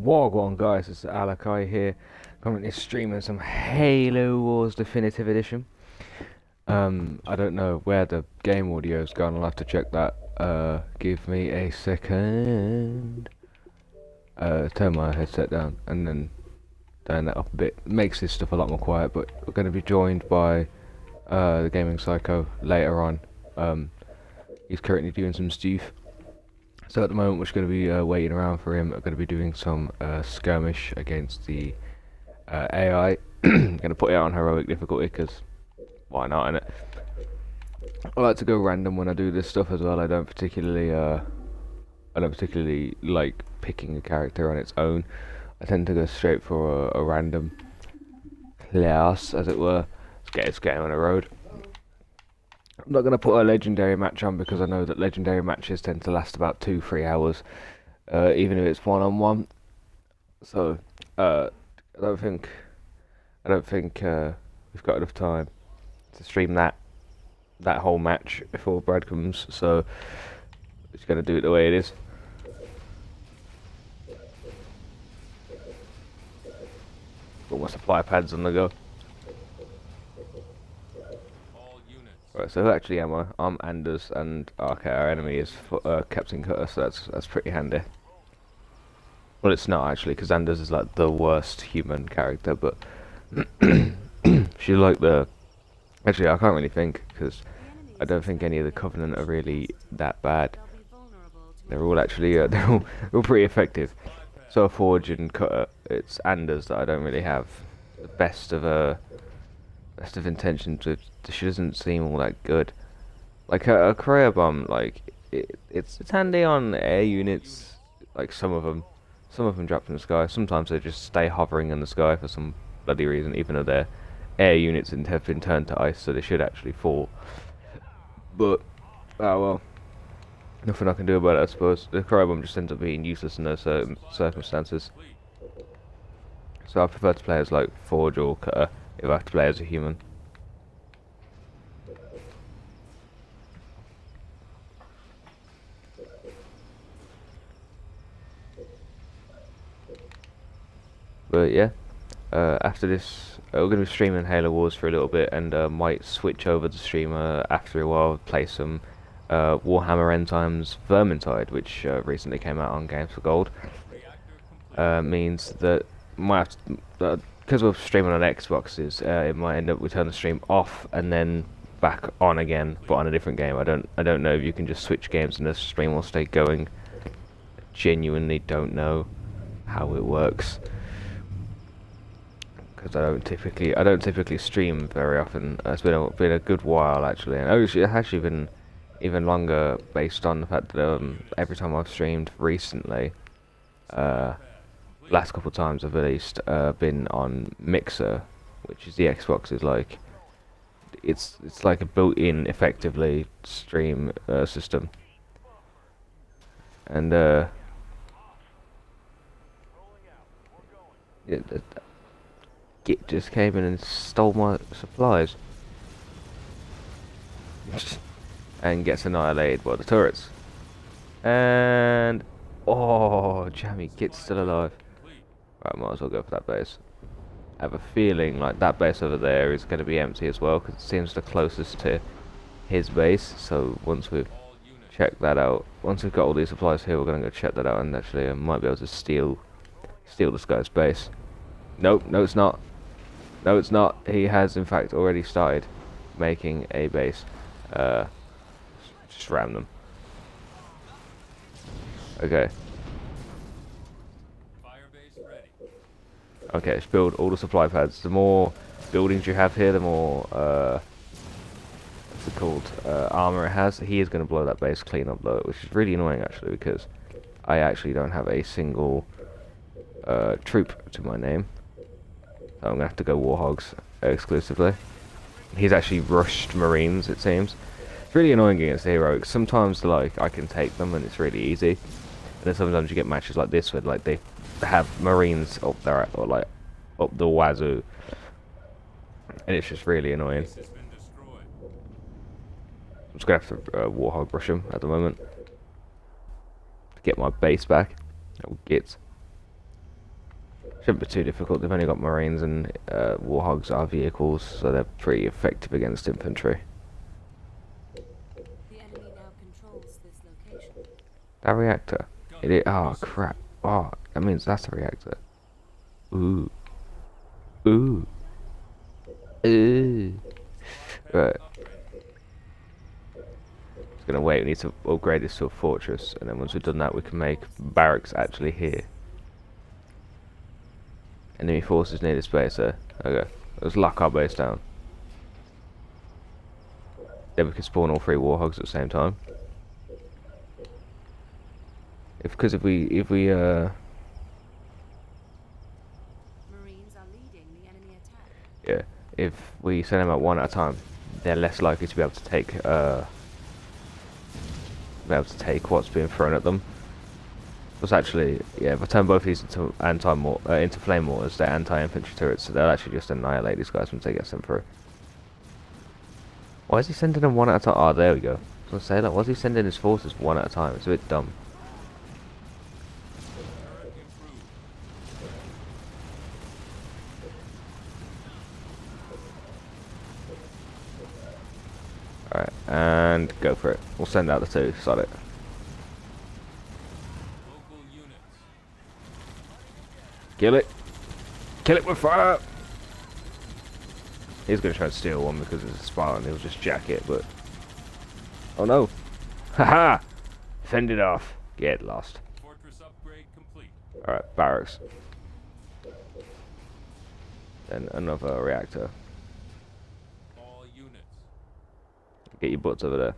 Wagwan guys, it's Alekaii here, currently streaming some Halo Wars Definitive Edition. I don't know where the game audio's gone, I'll have to check that. Give me a second. Turn my headset down and then turn that up a bit. Makes this stuff a lot more quiet, but we're going to be joined by the Gaming Psycho later on. He's currently doing some stuff. So at the moment we're just going to be waiting around for him. We're going to be doing some skirmish against the AI. Going to put it on heroic difficulty because why not, innit? I like to go random when I do this stuff as well. I don't particularly like picking a character on its own. I tend to go straight for a random class, as it were. Let's get this game on the road. I'm not going to put a legendary match on because I know that legendary matches tend to last about 2-3 hours, even if it's one-on-one. So I don't think we've got enough time to stream that whole match before Brad comes. So I'm just going to do it the way it is. Got my supply pads on the go. Right, so who actually am I? I'm Anders, and okay, our enemy is Captain Cutter, so that's pretty handy. Well, it's not actually, because Anders is like the worst human character, but she's like the. Actually, I can't really think, because I don't think any of the Covenant are really that bad. They're all actually they're all pretty effective. So Forge and Cutter, it's Anders that I don't really have the best of intentions with. She doesn't seem all that good. Like a career bomb, like it's handy on air units. Like some of them drop from the sky. Sometimes they just stay hovering in the sky for some bloody reason, even though their air units have been turned to ice, so they should actually fall. But oh well, nothing I can do about it, I suppose. The career bomb just ends up being useless in those certain circumstances. So I prefer to play as like Forge or Cutter if I have to play as a human. But yeah, after this, we're going to be streaming Halo Wars for a little bit, and might switch over to streamer after a while, play some Warhammer End Times Vermintide, which recently came out on Games for Gold. Means that might have because we're streaming on Xboxes, it might end up we turn the stream off and then back on again, but on a different game. I don't know if you can just switch games and the stream will stay going. I genuinely don't know how it works, because I don't typically stream very often. It's been a good while actually, and actually it's actually been even longer based on the fact that every time I've streamed recently, last couple of times I've at least been on Mixer, which is the Xbox's like it's like a built-in effectively stream system, and Git just came in and stole my supplies and gets annihilated by the turrets. And oh, jammy, Git's still alive. Right, might as well go for that base. I have a feeling like that base over there is going to be empty as well, because it seems the closest to his base. So once we've checked that out, once we've got all these supplies here, we're going to go check that out, and actually I might be able to steal this guy's base. Nope, no it's not. No it's not. He has in fact already started making a base. Just ram them. Okay. Okay, let's build all the supply pads. The more buildings you have here, the more what's it called? Armor it has. He is going to blow that base clean up though, which is really annoying actually, because I actually don't have a single troop to my name. So I'm gonna have to go Warhogs exclusively. He's actually rushed Marines, it seems. It's really annoying against the heroics. Sometimes like I can take them and it's really easy, And then sometimes you get matches like this where like they have Marines up there or like up the wazoo, and it's just really annoying. I'm just gonna have to Warhog brush him at the moment to get my base back. Oh, gits. Shouldn't be too difficult. They've only got Marines and Warhogs are vehicles, so they're pretty effective against infantry. The enemy now controls this location. That reactor. It is. Oh crap. Oh, that means that's a reactor. Ooh. Ooh. Ooh. Right. Just gonna wait. We need to upgrade this to a fortress, and then once we've done that, we can make barracks actually here. Enemy forces near this base there. Okay. Let's lock our base down. Then we can spawn all 3 warhogs at the same time. Because if we Marines are leading the enemy attack. yeah, if we send them out one at a time, they're less likely to be able to take what's being thrown at them. Because actually, yeah, if I turn both these into into flame mortars, they're anti-infantry turrets, so they'll actually just annihilate these guys once they get sent through. Why is he sending them one at a time? Oh, there we go. I was gonna say, like, why is he sending his forces one at a time? It's a bit dumb. Alright, and go for it. We'll send out the 2, sod it. Kill it! Kill it with fire! He's gonna try and steal one because it's a Spartan, he'll just jack it, but... Oh no! Haha! Fend it off. Get lost. Fortress upgrade complete. Alright, barracks. Then another reactor. All units. Get your butts over there.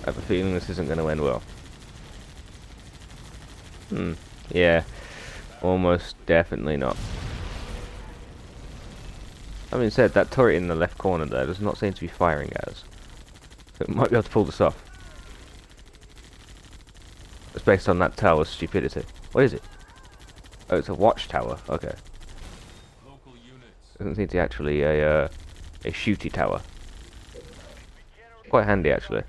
I have a feeling this isn't going to end well. Yeah. Almost definitely not. I mean, said that turret in the left corner there does not seem to be firing at us. So it might be able to pull this off. It's based on that tower's stupidity. What is it? Oh, it's a watchtower. Okay. Local units. Doesn't seem to be actually a shooty tower. Quite handy actually.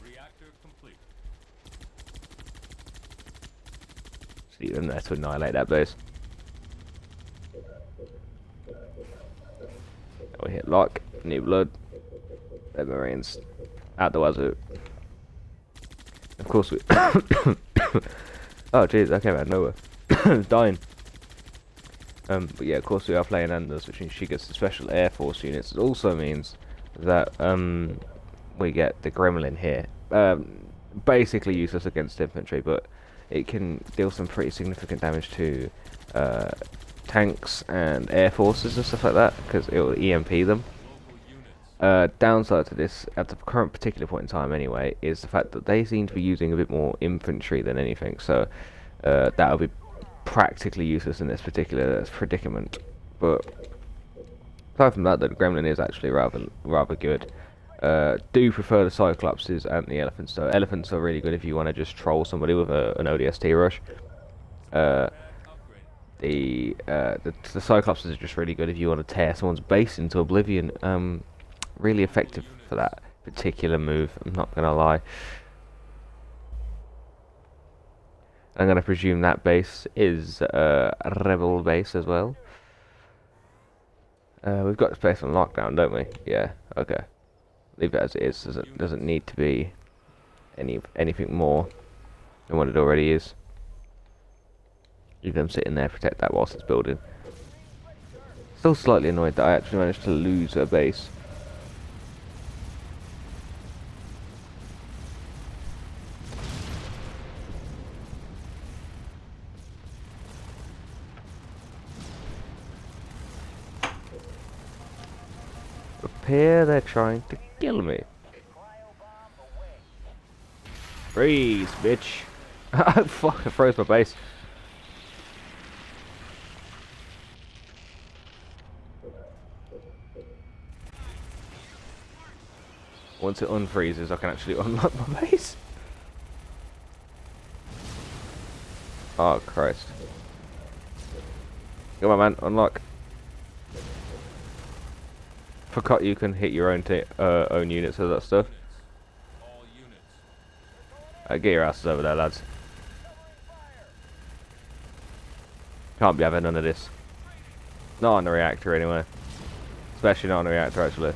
Reactor complete. See them there to annihilate that base. We hit lock, new blood. The Marines out the wazoo. Of course we. Oh jeez, that came out of nowhere. Dying. But yeah, of course we are playing Anders, which means she gets the special air force units. It also means that we get the Gremlin here. Basically useless against infantry, but it can deal some pretty significant damage to tanks and air forces and stuff like that, because it will EMP them. Downside to this, at the current particular point in time anyway, is the fact that they seem to be using a bit more infantry than anything, so that'll be practically useless in this particular predicament. But aside from that, the Gremlin is actually rather good. Do prefer the Cyclopses and the Elephants though. Elephants are really good if you want to just troll somebody with an ODST rush. The Cyclopses are just really good if you want to tear someone's base into oblivion. Really effective for that particular move, I'm not gonna lie. I'm gonna presume that base is a rebel base as well. We've got this base on lockdown, don't we? Yeah, okay. Leave it as it is. Doesn't need to be anything more than what it already is. Leave them sitting there, protect that whilst it's building. Still slightly annoyed that I actually managed to lose a base. Prepare, they're trying to kill me. Freeze, bitch. Fuck, I froze my base. Once it unfreezes, I can actually unlock my base. Oh, Christ. Come on, man, unlock. Forgot you can hit your own units of that stuff. All units. Get your asses over there, lads. Can't be having none of this. Not on the reactor, anyway. Especially not on the reactor, actually.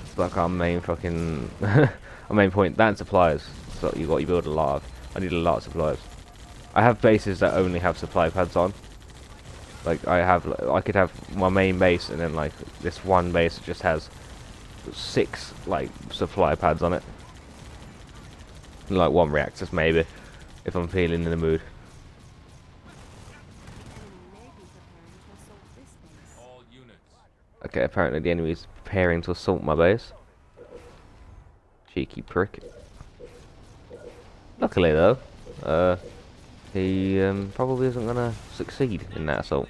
It's like our main fucking... our main point. That and supplies. So you build a lot of. I need a lot of supplies. I have bases that only have supply pads on. Like, I could have my main base and then, like, this one base that just has 6, like, supply pads on it. And, like, 1 reactors, maybe. If I'm feeling in the mood. All units. Okay, apparently the enemy is preparing to assault my base. Cheeky prick. Luckily though, he probably isn't gonna succeed in that assault.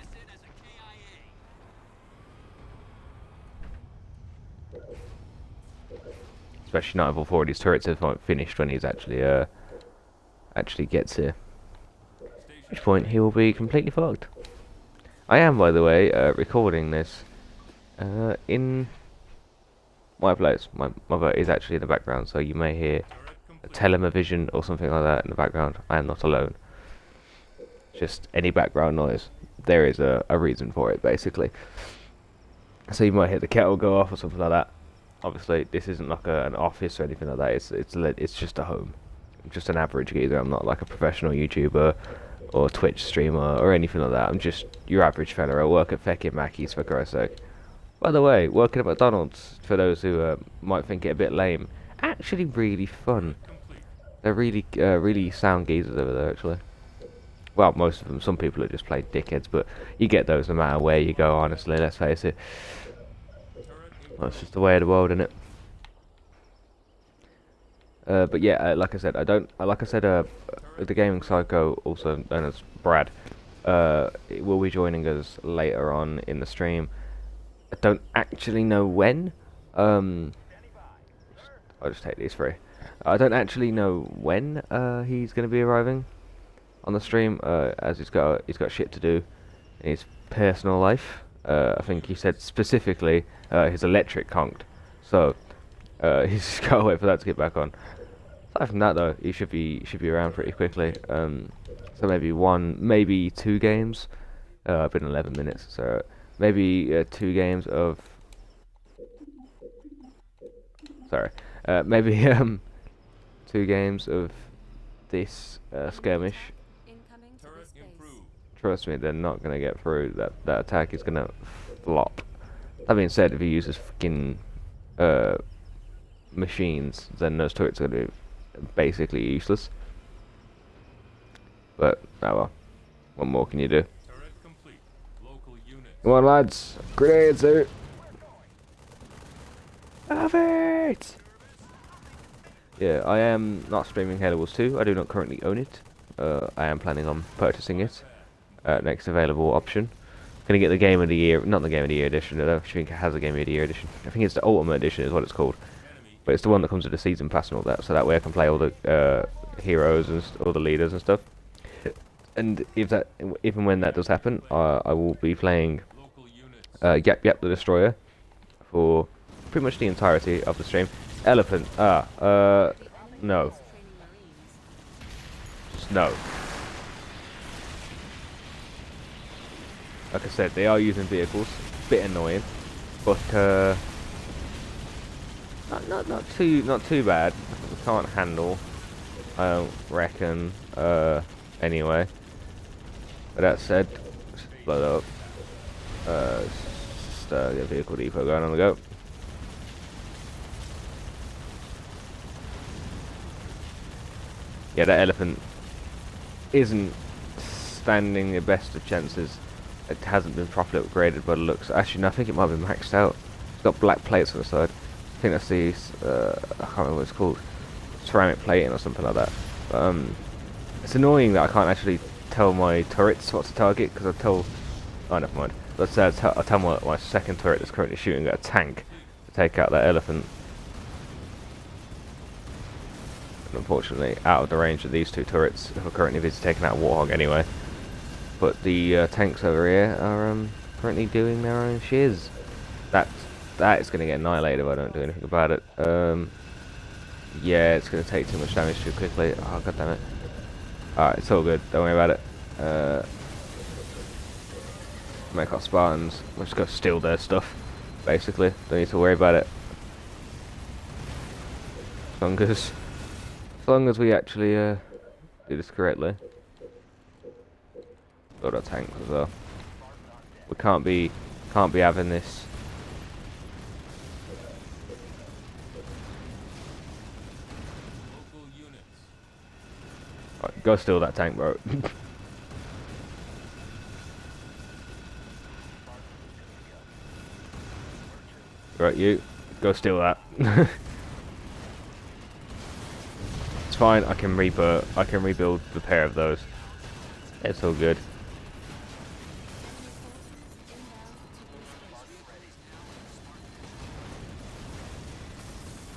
Especially not if all 4 of his turrets have finished when he's actually gets here. At which point he will be completely fucked. I am, by the way, recording this in my place. My mother is actually in the background, so you may hear a television or something like that in the background. I am not alone. Just any background noise. There is a reason for it, basically. So you might hear the kettle go off or something like that. Obviously, this isn't like an office or anything like that. It's just a home. I'm just an average geezer. I'm not like a professional YouTuber or Twitch streamer or anything like that. I'm just your average fella. I work at feckin' Mackey's, for Christ's sake. By the way, working at McDonald's, for those who might think it a bit lame, actually really fun. They're really sound geezers over there, actually. Well, most of them. Some people are just plain dickheads, but you get those no matter where you go, honestly, let's face it. That's just the way of the world, isn't it? But yeah, like I said, the gaming psycho, also known as Brad, will be joining us later on in the stream. I don't actually know when. I'll just take these 3. I don't actually know when he's going to be arriving on the stream, as he's got shit to do in his personal life. I think he said specifically his electric conked, so he's just got to wait for that to get back on. Aside from that, though, he should be around pretty quickly. So maybe 2 games. I've been 11 minutes, so maybe 2 games of. Sorry, maybe 2 games of this skirmish. Incoming to this base. Trust me, they're not gonna get through. That attack is gonna flop. That being said, if he uses fucking machines, then those turrets are gonna be basically useless. But oh well, what more can you do? Turret complete. Local units. Come on, lads, grenades out. Have it! Yeah, I am not streaming Halo Wars 2. I do not currently own it. I am planning on purchasing it. Next available option. Gonna get the Game of the Year, not the Game of the Year edition. I don't think it has a Game of the Year edition. I think it's the Ultimate Edition is what it's called. But it's the one that comes with the season pass and all that, so that way I can play all the heroes and all the leaders and stuff. And even when that does happen, I will be playing Yap Yap the Destroyer for pretty much the entirety of the stream. Elephant, no. Just no. Like I said, they are using vehicles. Bit annoying, but not too bad. We can't handle. I don't reckon. Anyway. But that said, let's blow up. Just get a vehicle depot going on the go. Yeah, that elephant isn't standing the best of chances. It hasn't been properly upgraded by the looks. Actually, no, I think it might be maxed out. It's got black plates on the side. think that's the I can't remember what it's called, ceramic plating or something like that. But, it's annoying that I can't actually tell my turrets what to target, because oh, never mind. Let's say I'll tell my second turret that's currently shooting at a tank to take out that elephant. And unfortunately, out of the range of these two turrets, if we're currently busy taking out a warthog anyway. But the tanks over here are currently doing their own shiz. That is going to get annihilated if I don't do anything about it. Yeah, it's going to take too much damage too quickly. Oh, god damn it. Alright, it's all good. Don't worry about it. Make our Spartans. We'll just go steal their stuff, basically. Don't need to worry about it. As long as we actually do this correctly. Got our tanks as well. We can't be having this. Local units. Right, go steal that tank, bro. Right, you go steal that. It's fine. I can rebuild the pair of those. It's all good.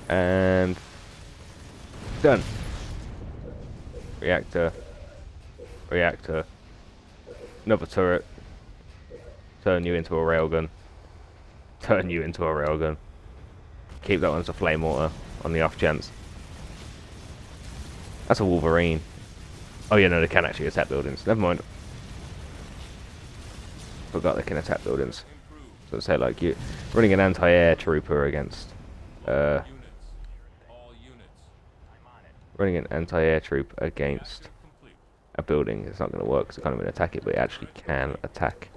And done. Reactor. Another turret. Turn you into a railgun. Turn you into a railgun. Keep that one as a flame mortar on the off chance. That's a Wolverine. Oh yeah, no, they can actually attack buildings. Never mind. Forgot they can attack buildings. So say like you running an anti-air trooper against All units. running an anti-air troop against a building, it's not going to work because it can't even attack it, but it actually can attack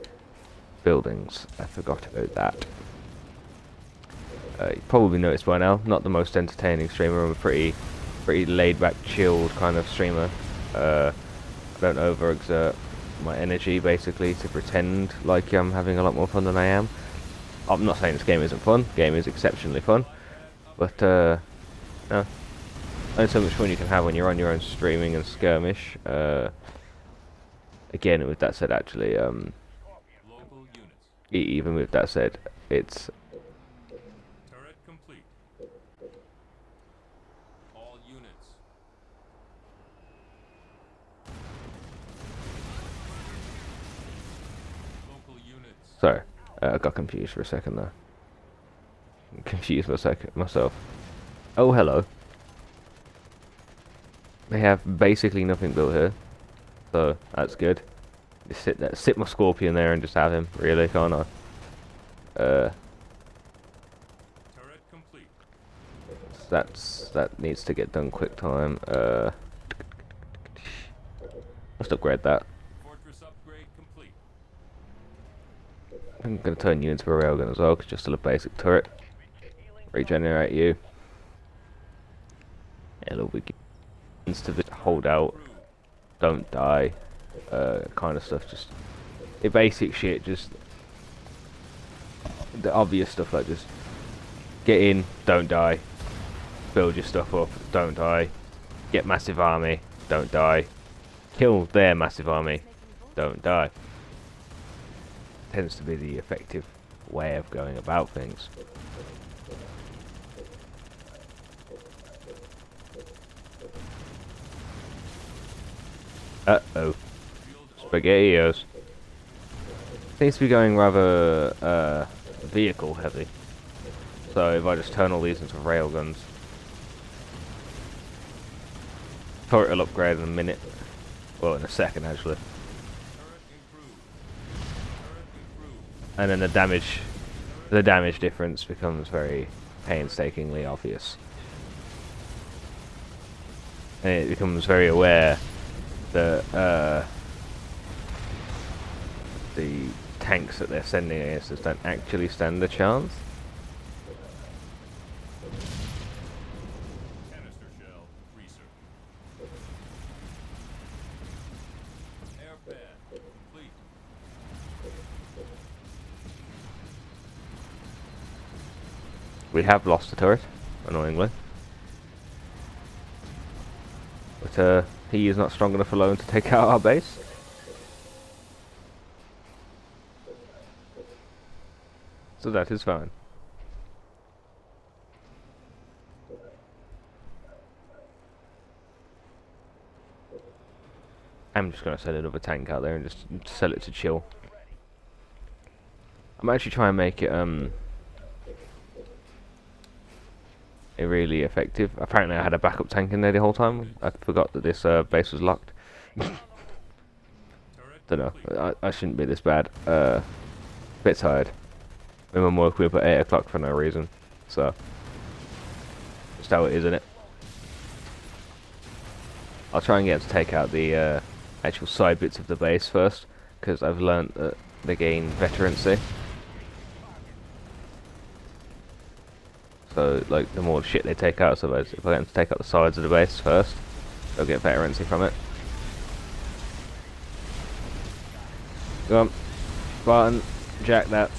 buildings. I forgot about that. You probably noticed by now, not the most entertaining streamer. I'm a pretty laid-back, chilled kind of streamer. I don't overexert my energy, basically, to pretend like I'm having a lot more fun than I am. I'm not saying this game isn't fun. The game is exceptionally fun. But, no. Only so much fun you can have when you're on your own streaming and skirmish. Again, with that said, actually, Local units. even with that said, it's... Turret complete. All units. Local units. Sorry, I got confused for a second there. Confused myself. Oh, hello. They have basically nothing built here, so that's good. Just sit my Scorpion there and just have him. Really, can't I? Turret complete. That needs to get done quick time. Let's upgrade that. Fortress upgrade complete. I'm gonna turn you into a railgun as well, cause just still a basic turret. Regenerate you. It'll begin to hold out, don't die, kind of stuff. Just the basic shit. Just the obvious stuff like just get in, don't die, build your stuff up, don't die, get massive army, don't die, kill their massive army, don't die. Tends to be the effective way of going about things. Uh-oh. SpaghettiOs. Seems to be going rather vehicle heavy. So if I just turn all these into railguns, turret will upgrade in a minute. Well, in a second actually. And then the damage difference becomes very painstakingly obvious. And it becomes very aware that the tanks that they're sending against us don't actually stand a chance. Canister shell research. Air pad complete. we have lost the turret, annoyingly. But he is not strong enough alone to take out our base. So that is fine. I'm just going to send another tank out there and just sell it to chill. I'm actually trying to make it really effective. Apparently I had a backup tank in there the whole time. I forgot that this base was locked. Don't know. I shouldn't be this bad. Bit tired. My mum woke me up at 8 o'clock for no reason. So, just how it is, innit? I'll try and get to take out the actual side bits of the base first, because I've learnt that they gain veterancy. So, like, the more shit they take out, so if I get them to take out the sides of the base first, they'll get veterancy from it. Go on. Spartan, jack that.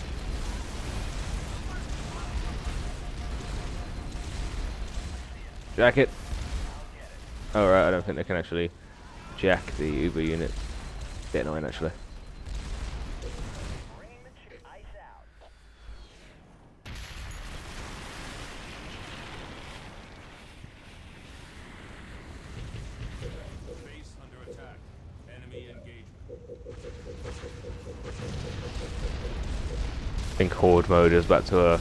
Jack it. Alright, I don't think they can actually jack the Uber unit. Bit annoying, actually. Base under attack. Enemy engagement. I think Horde mode is back to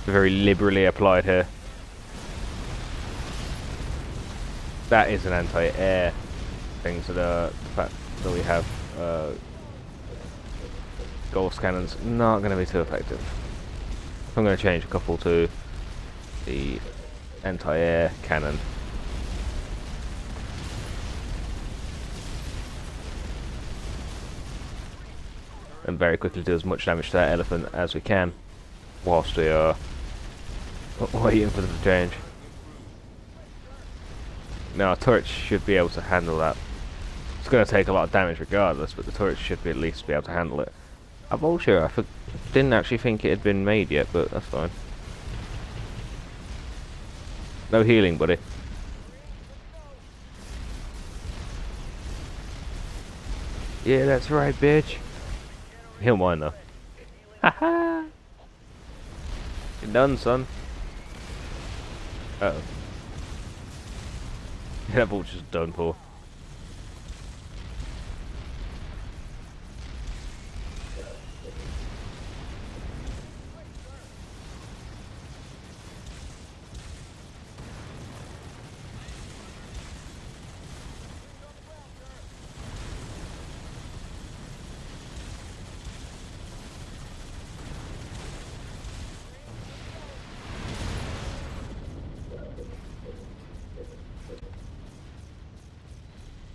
very liberally applied here. That is an anti-air thing, so the fact that we have ghost cannons not going to be too effective. I'm going to change a couple to the anti-air cannon. And very quickly do as much damage to that elephant as we can whilst we are waiting for them to change. Now our turrets should be able to handle that. It's going to take a lot of damage regardless, but the turrets should at least be able to handle it. I'm vulture, I didn't actually think it had been made yet, but that's fine. No healing, buddy. Yeah, that's right, bitch. Heal mine though. Haha! You're done, son. Uh oh. That vulture's done for.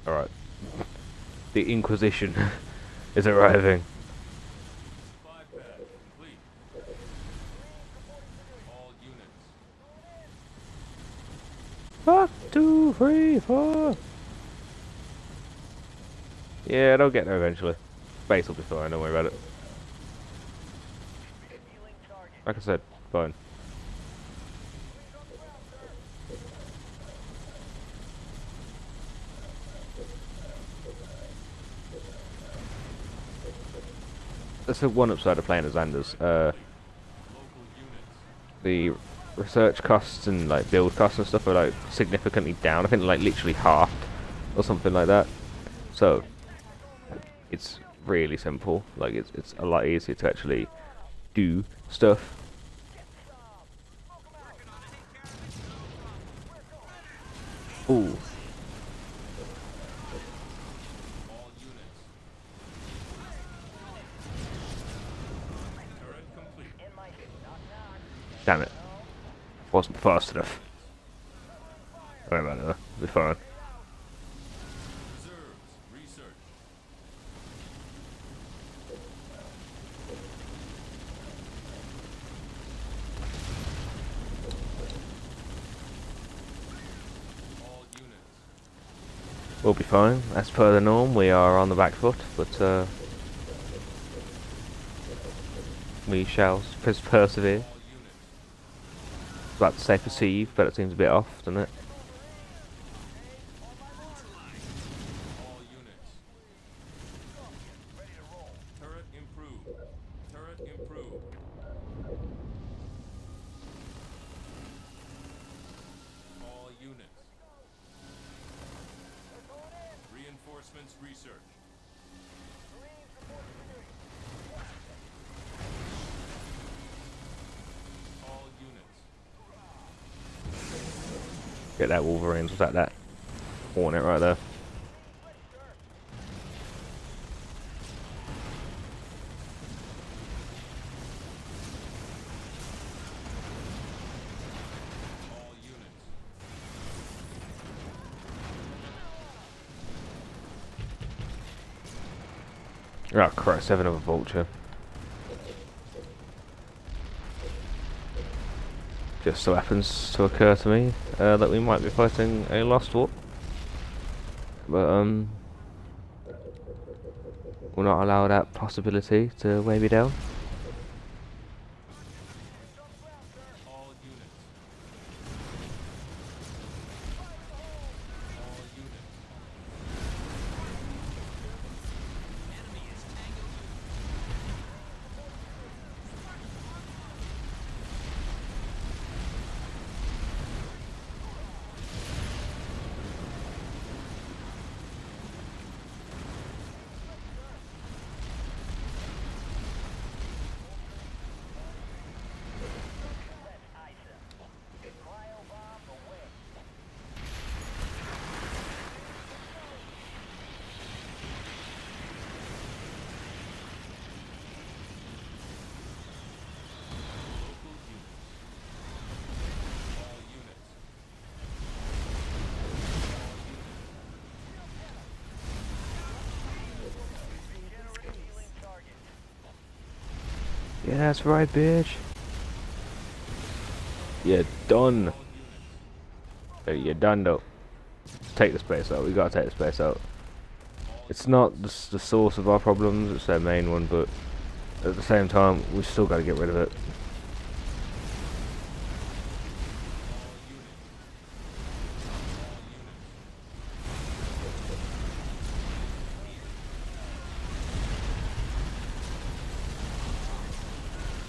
Alright. The Inquisition is arriving. Supply pad complete. All units. 1, 2, 3, 4. Yeah, they'll get there eventually. Base will be fine, don't worry about it. Like I said, fine. That's the one upside of playing as Anders. Local units. The research costs and like build costs and stuff are like significantly down. I think like literally halved or something like that. So it's really simple. Like it's a lot easier to actually do stuff. Ooh. All units. Turret complete. Damn it. Wasn't fast enough. Don't worry about it though. It'll be fine. Reserves. Research. All units. We'll be fine. As per the norm, we are on the back foot, but we shall persevere. All units. About to say perceive, but it seems a bit off, doesn't it? All units. Turret improved. Turret improved. All units. Reinforcements research. All units. Get that Wolverines, was that Hornet right there? All units. Oh Christ, 7 of a vulture. Just so happens to occur to me that we might be fighting a Lost War. But we'll not allow that possibility to weigh me down. All units. All units. Local units. All units. Yeah, that's right, bitch. You're done. All units. You're done though. Take the space out. We gotta take the space out. It's not the source of our problems, it's their main one, but at the same time, we still gotta get rid of it.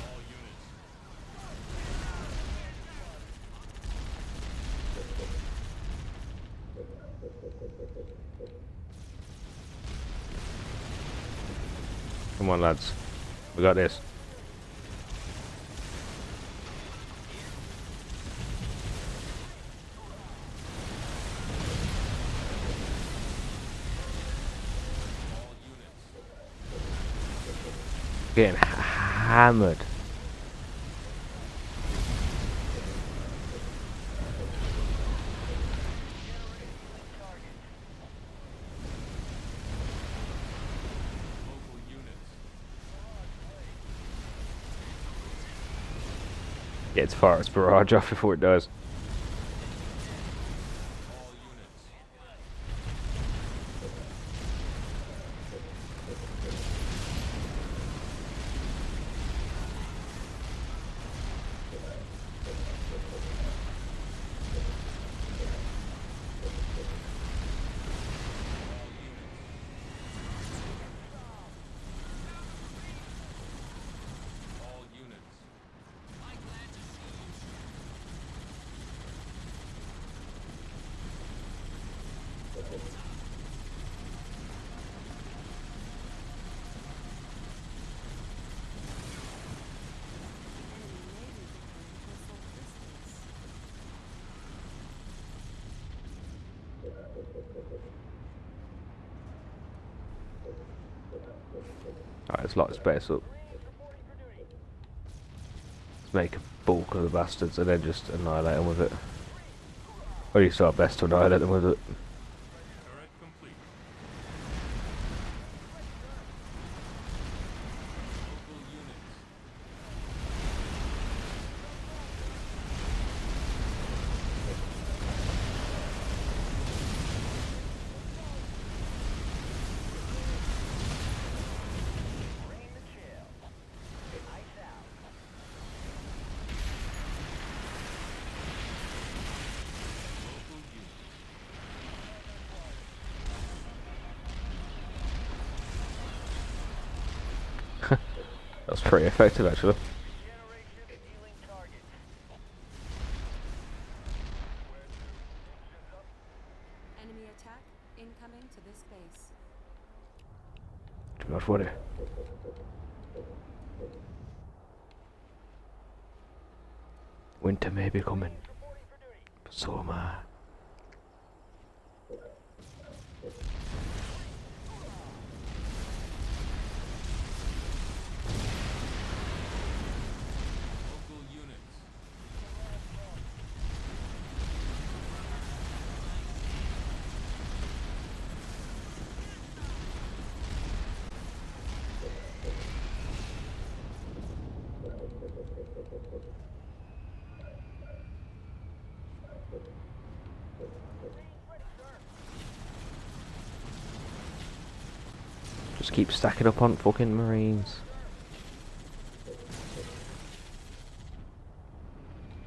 All units. Come on, lads. We got this. All units. Getting hammered. Local units. Get its forest barrage off before it does. All units. All units. Alright, let's lock the space up. Let's make a bulk of the bastards and then just annihilate them with it. Or at least our best to annihilate them with it. Turret complete. Local units. That's pretty effective, actually. Enemy attack incoming to this base. Do not worry. Winter may be coming, but so am I. Local units. Just keep stacking up on fucking Marines.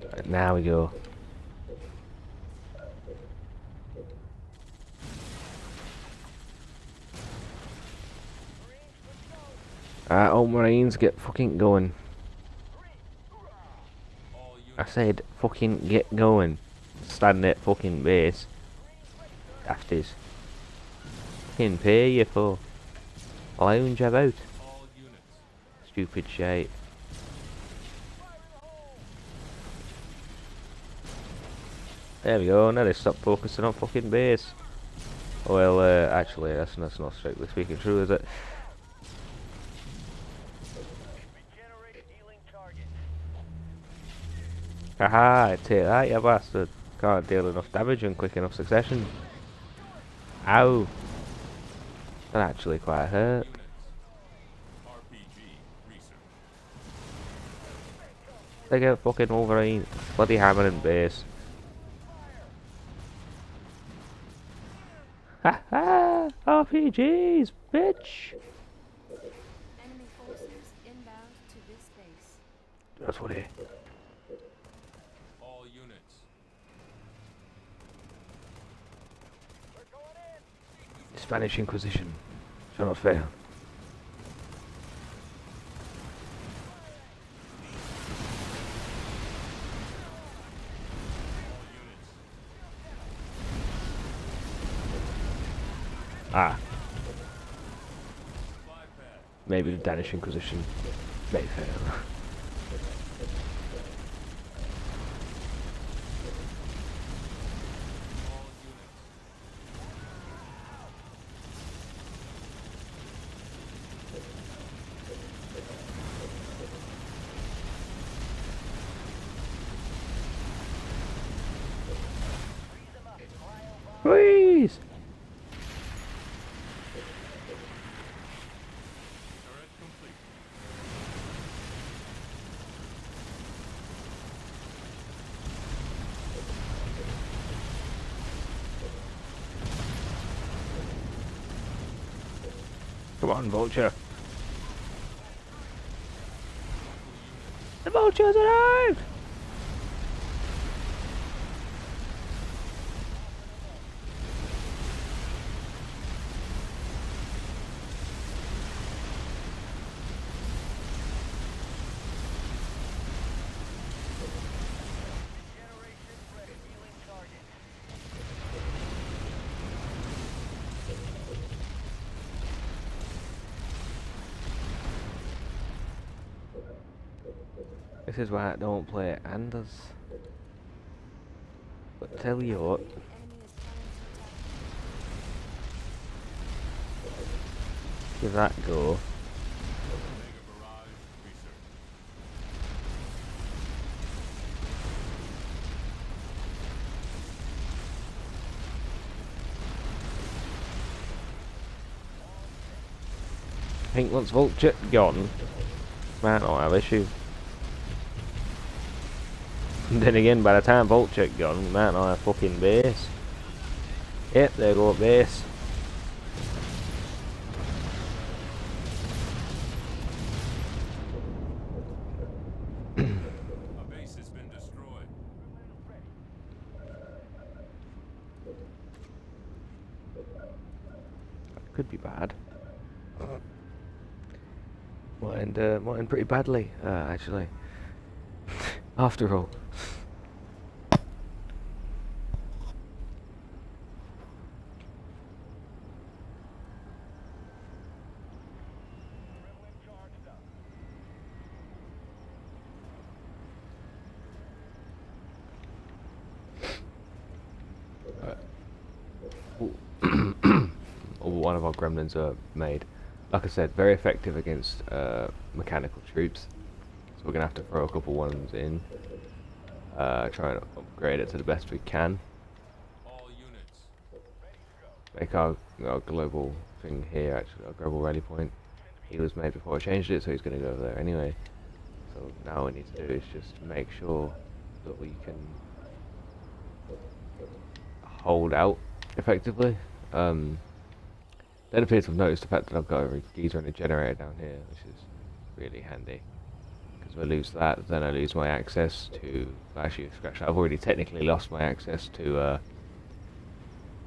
Right, now we go. Alright, all Marines, get fucking going. All units. I said fucking get going. Stand at fucking base. Dafties. Fucking pay you for lounge about. All units. Stupid shit. There we go, now they stop focusing on fucking base. Well, actually, that's not strictly speaking true, is it? Haha, take that, you bastard. Can't deal enough damage in quick enough succession. Ow. That actually quite hurt. Units. RPG research. They get fucking Wolverine. Bloody hammering base. Haha! RPGs, bitch! Enemy forces inbound to this base. That's what it. All units. Spanish Inquisition shall not fail. Ah, Supply pad. maybe the Danish Inquisition may fail. All units. Please! Turret complete. Come on, Vulture. The Vulture's arrived! This is why I don't play Anders. But tell you what, Enemy is planning to attack. give that a go. Mega barrage research. I think once Vulture gone, might not have issue. Then again, by the time Vulture gone, we might not have fucking base. Yep, there go base. A base has been destroyed. Could be bad. Might end pretty badly, actually. After all. One of our gremlins are made. Like I said, very effective against mechanical troops. So we're gonna have to throw a couple ones in. Try and upgrade it to the best we can. All units. Make our global thing here, actually, our global rally point. He was made before I changed it, so he's gonna go over there anyway. So now all we need to do is just make sure that we can hold out effectively. Then appears to have noticed the fact that I've got a geezer and a generator down here, which is really handy. Because if I lose that, then I lose my access to... Actually, scratch that. I've already technically lost my access to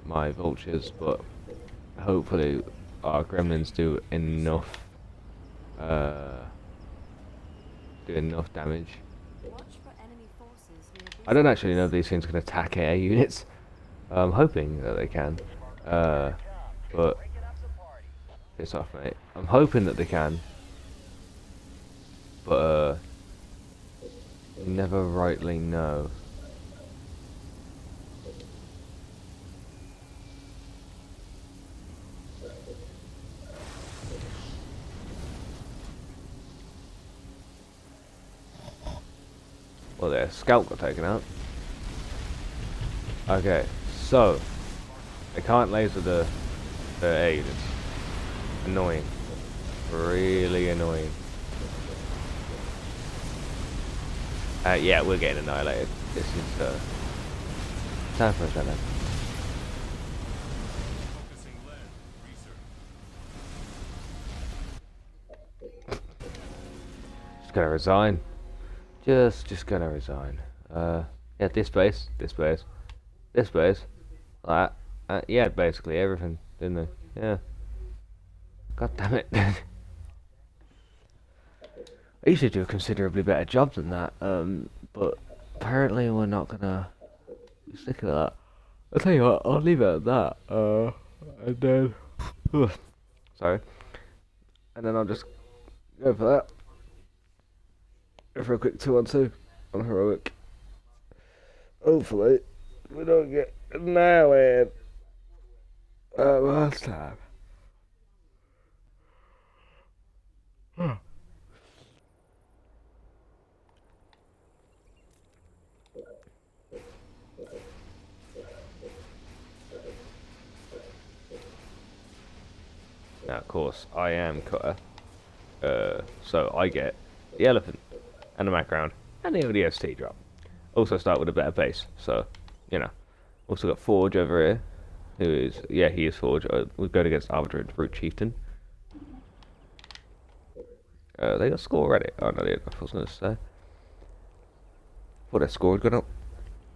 my vultures, but hopefully our gremlins do enough damage. Watch for enemy forces near this I don't actually know if base. these things can attack air units. I'm hoping that they can. But piss off, mate. I'm hoping that they can. But you never rightly know. Well, their scout got taken out. Okay, so they can't laser the air units. Annoying. Really annoying. Yeah, we're getting annihilated. This is time for a shutdown. Focusing lead. Research. Just gonna resign. Just gonna resign. Yeah, this base. Like, yeah, basically everything, didn't they? Yeah. God damn it. I usually do a considerably better job than that, but apparently we're not gonna stick with that. I'll tell you what, I'll leave it at that, and then... sorry. And then I'll just go for that. Go for a quick 2-on-2 on heroic. Hopefully, we don't get annihilated last time. Now, of course, I am Cutter, so I get the elephant, and the background, and the ODST drop. Also start with a better base, so, you know. Also got Forge over here, who is, yeah, he is Forge. We're going against Arbiter and Brute Chieftain. They got score already. Oh, no, they didn't. I was going to say. Thought their score had gone up.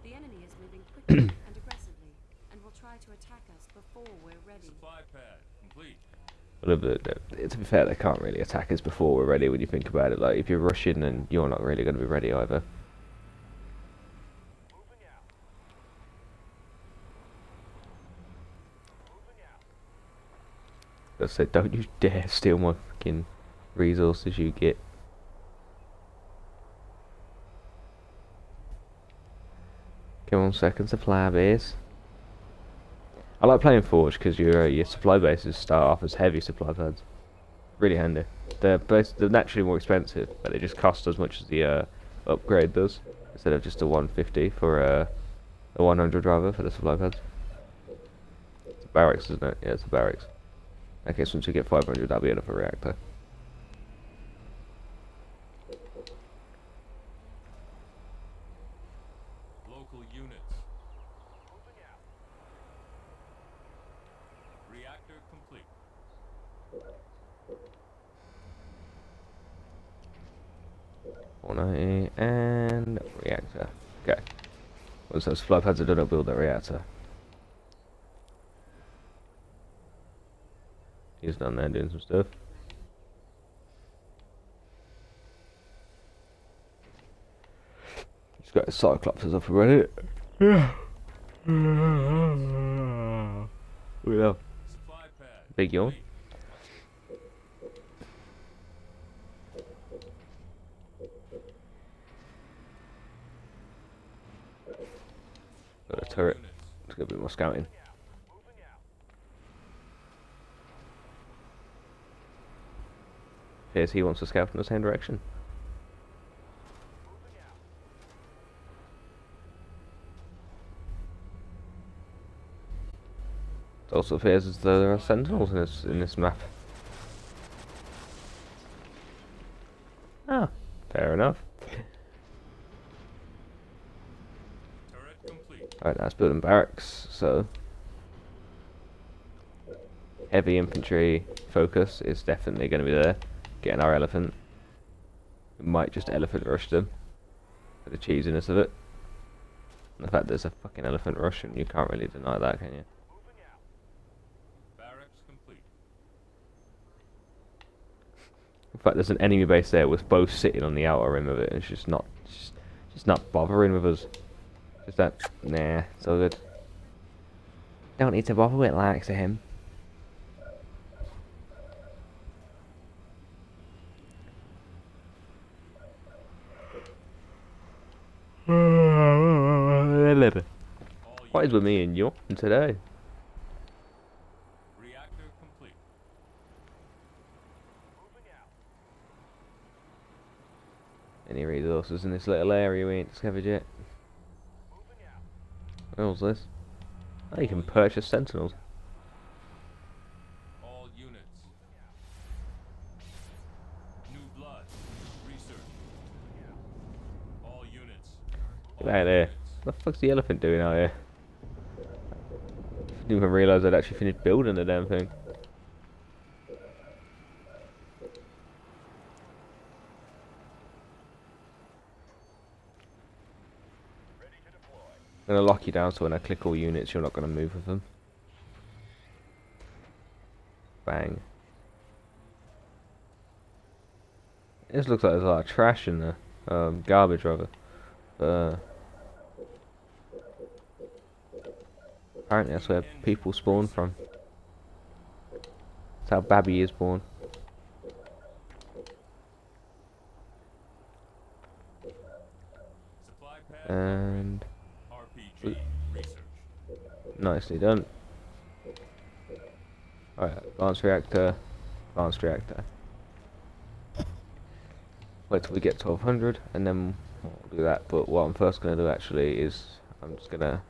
The enemy is moving quickly and aggressively, and will try to attack us before we're ready. Supply pad complete. Well, to be fair, they can't really attack us before we're ready when you think about it. Like, if you're rushing, then you're not really going to be ready either. I said, don't you dare steal my fucking resources you get. Come on, second supply base. I like playing Forge because your supply bases start off as heavy supply pads. Really handy. They're naturally more expensive, but they just cost as much as the upgrade does, instead of just a 150 for a 100 driver for the supply pads. It's a barracks, isn't it? Yeah, it's a barracks. Okay, so once we get 500, that'll be enough for a reactor. Local units. Reactor complete. 490 and reactor. Okay. Once those supply pads are done, I'll build that reactor. He's down there doing some stuff. He's got his Cyclopses up already. Yeah. We love Supply pad. big yawn. Complete. Got a All turret. units. Let's get a bit more scouting. Appears he wants to scout in the same direction. It also appears as though there are sentinels in this map. Ah, fair enough. Turret complete. Alright, that's building barracks, so heavy infantry focus is definitely going to be there. Getting our elephant. We might just elephant rush them for the cheesiness of it. And the fact there's a fucking elephant rush, and you can't really deny that, can you? Barracks complete. In fact, there's an enemy base there with both sitting on the outer rim of it, and it's just not bothering with us. Just that, nah, it's all good. Don't need to bother with likes of him. All What is units. with me and you today? Reactor complete. Any resources in this little area we ain't discovered yet? What's this? Oh, you can purchase sentinels. All units. New blood. Research. All units. Get out of there. What the fuck's the elephant doing out here? Didn't even realise I'd actually finished building the damn thing. I'm gonna lock you down so when I click all units you're not gonna move with them. Bang. This looks like there's a lot of trash in there. Garbage rather. Apparently that's where people spawn from. That's how Babby is born. Supply pad. And RPG. Research. nicely done. Alright, advanced reactor. Advanced reactor. Wait till we get 1200 and then we'll do that. But what I'm first going to do actually is I'm just going to...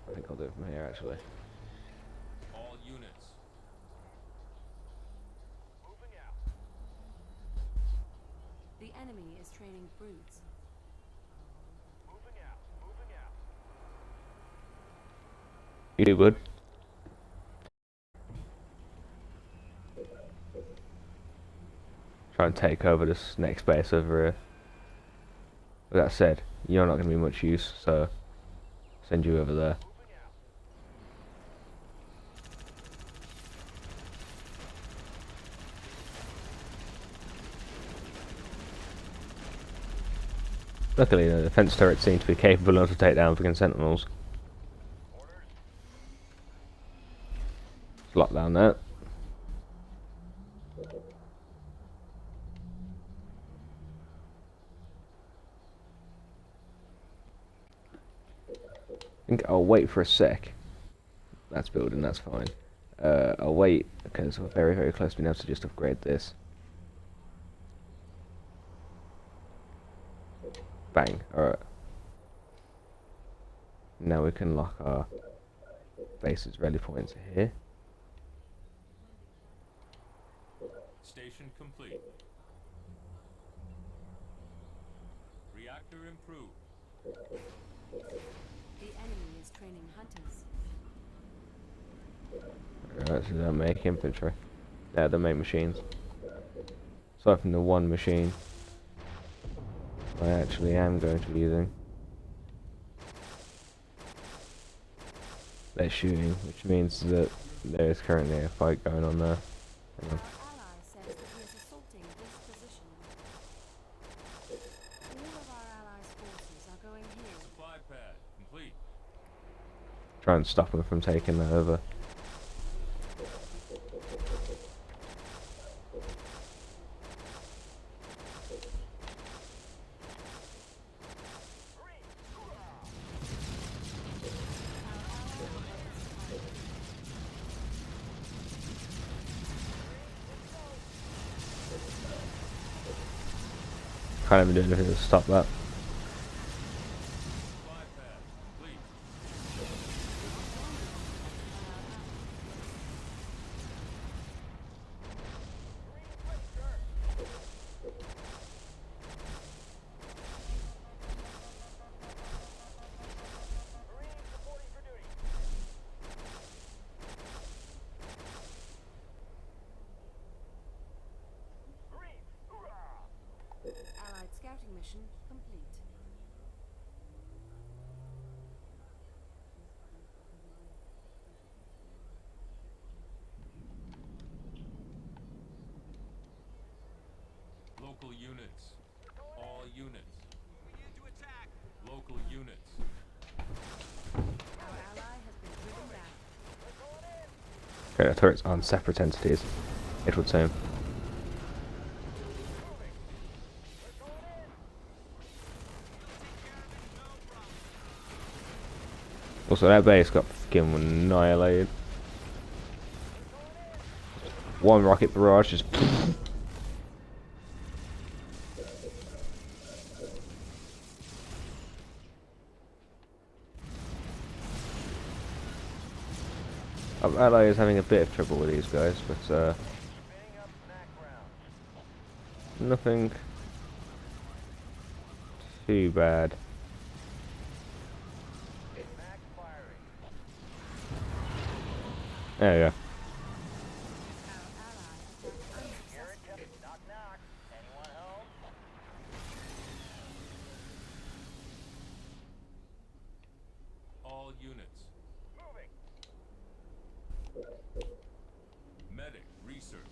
I think I'll do it from here actually. All units. The enemy is training brutes. You do good. Try and take over this next base over here. With that said, you're not going to be much use, so send you over there. Luckily, the defense turrets seem to be capable enough to take down fucking sentinels. Lock down there. I think I'll wait for a sec. That's building, that's fine. I'll wait because we're very, very close to being able to just upgrade this. Bang, alright. Now we can lock our bases rally points here. Station complete. Reactor improved. The enemy is training hunters. Alright, so they'll make infantry. Yeah, they'll make machines. Aside from the one machine I actually am going to be using. They're shooting, which means that there is currently a fight going on there. Hang on. Our ally says that he is assaulting this position. All of our allies' forces are going here. Try and stop them from taking that over. Can't even do anything to stop that. Supply pad complete. Allied scouting mission complete. Local units. All units. Begin to attack. Local units. Our ally has been driven back. Okay, the turrets aren't separate entities, it would seem. Also, that base got fucking annihilated. One rocket barrage just. Our ally is having a bit of trouble with these guys, but nothing too bad. There we go. Our ally attack unsuccessful. All units. Medic research.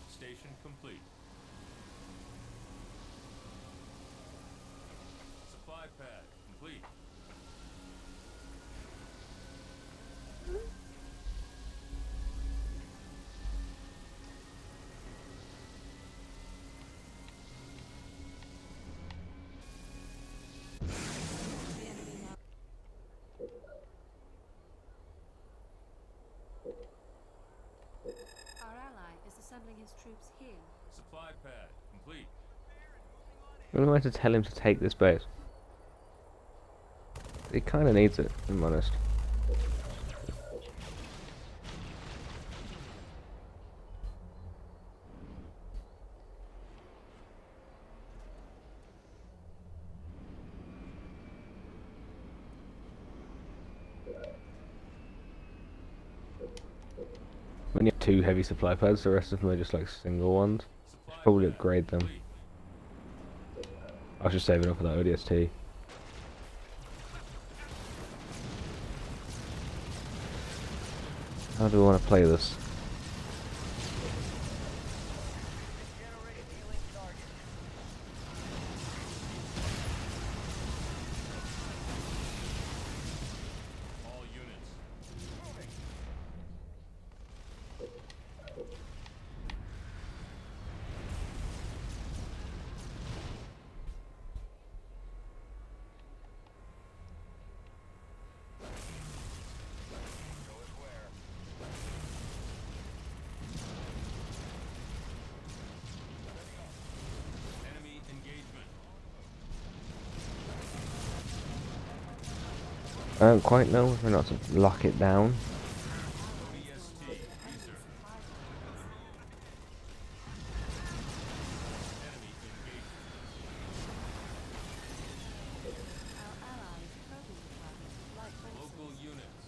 Station complete. Supply pad complete. The enemy now. Our ally is assembling his troops here. Supply pad complete. I'm going to tell him to take this base. He kind of needs it, if I'm honest. When you have two heavy supply pads, the rest of them are just like single ones. Supply Should probably pad upgrade them. complete. I should save it up for that ODST. How do we want to play this? All units. Enemy engagement. I don't quite know whether or not to lock it down. ODST research. Enemy engagement. Our ally is probing the target, like Local Winston's. units.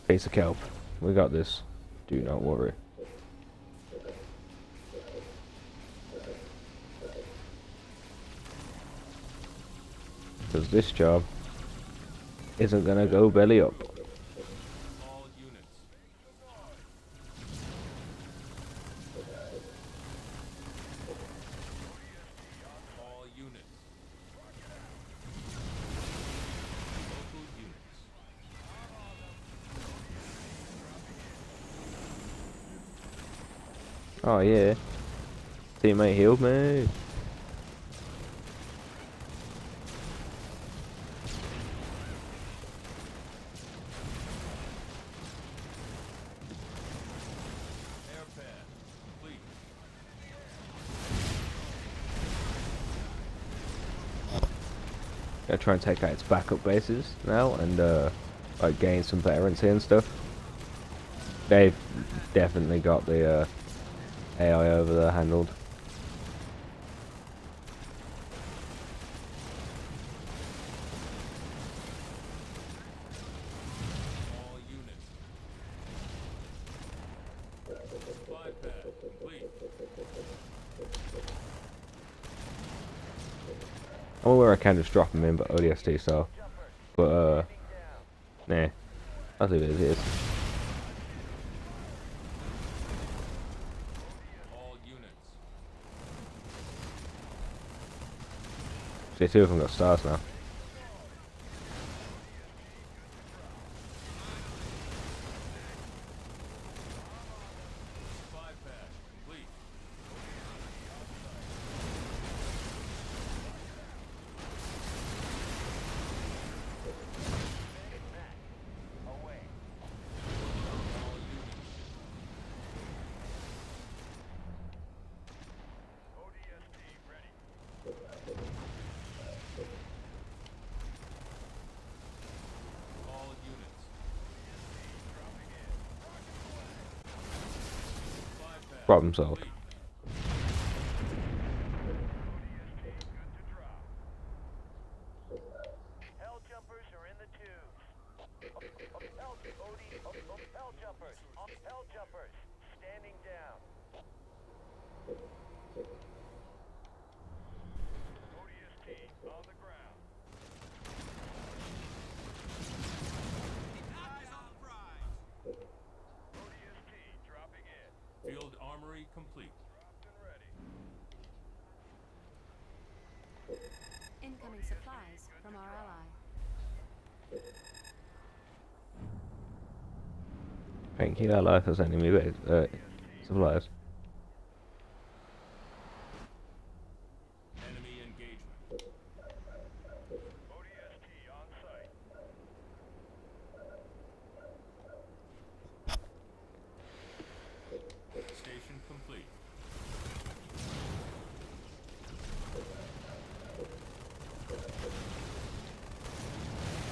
Piece of kelp. We got this. Do not worry. Because this job isn't gonna go belly up. All units. All units. Local units. Oh yeah. Teammate healed me. Air pad complete. Gonna try and take out its backup bases now and like gain some veterancy and stuff. They've definitely got the AI over there handled. All units. Supply pad complete. I'm aware I can just drop them in, but ODST style. But nah, I'll leave it as it is. All units. See, two of them got stars now. Supply pad complete. All units. All units. Supply pad Problem solved. complete. Hell jumpers are in the tubes. Hell jumpers. Hell jumpers. Standing down. ODST on the ground. Eyes on prize. ODST dropping in. Field armory complete. Dropped and ready. Incoming supplies from our ally. Thank you, ally, for sending me supplies. Enemy engagement. ODST on site. Station complete.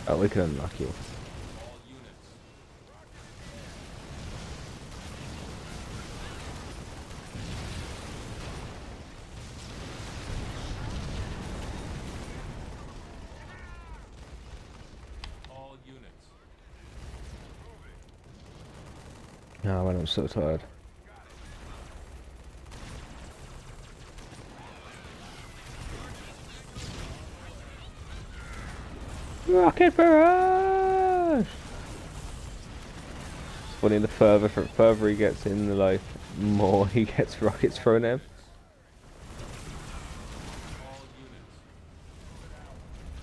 Oh, we can unlock you. All units. All units. Oh man, I'm so tired. Rocket barrage! It's funny, the further he gets in the life, more he gets rockets thrown at him. All units.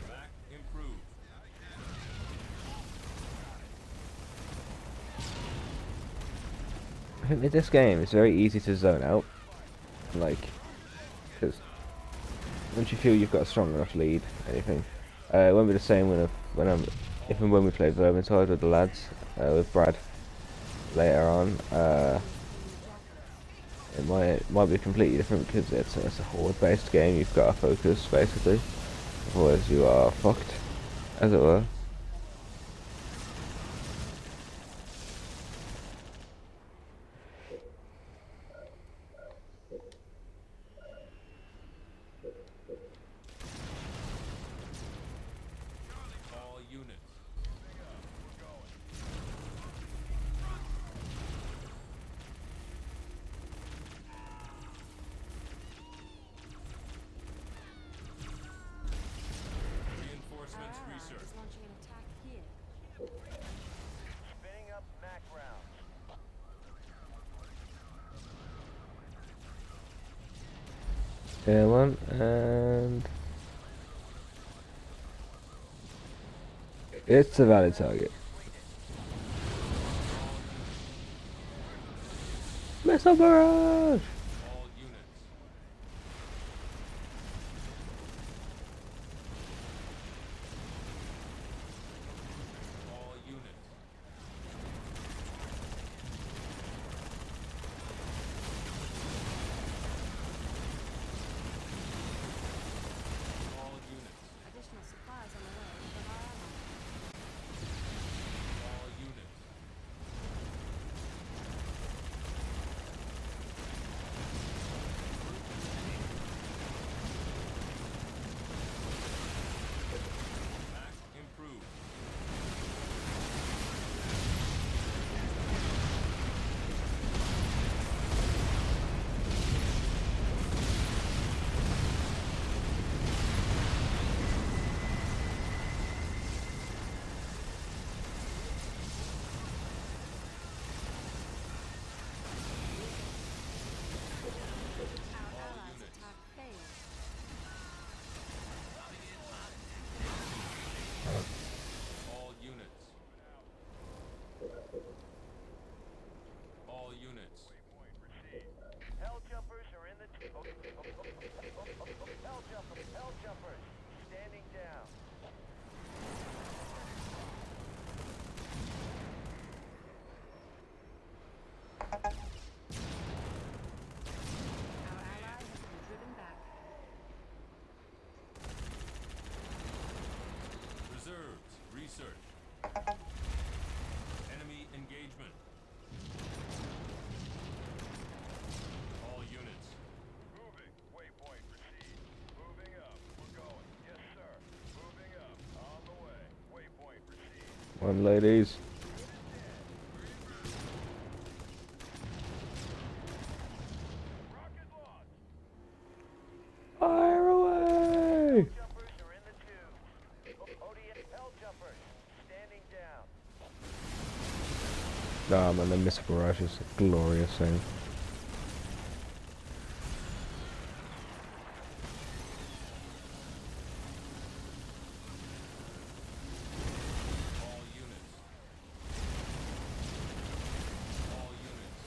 Back improved. I think with this game, it's very easy to zone out. Like, because once you feel you've got a strong enough lead, anything. It won't be the same if and when we play Vermintide with the lads, with Brad later on. It might be completely different because it's a horde-based game. You've got to focus basically, otherwise you are fucked, as it were. All units. Yeah, man, and it's a valid target. Missile barrage! All units. All units. All units. Additional supplies on the way from our ally. All units. Max improved. Our allies' units. attack failed. All units. All units. Waypoint received. Hell jumpers are in the hell jumpers standing down. Our ally has been driven back. Reserves. Research. Enemy engagement. All units. Moving. Waypoint received. Moving up. We're going. Yes, sir. Moving up. On the way. Waypoint received. One, ladies. Rocket launch. Fire away! Jumpers are in the tubes. ODS hell jumpers standing down. Nah, man, the missile barrage is a glorious thing. All units. All units.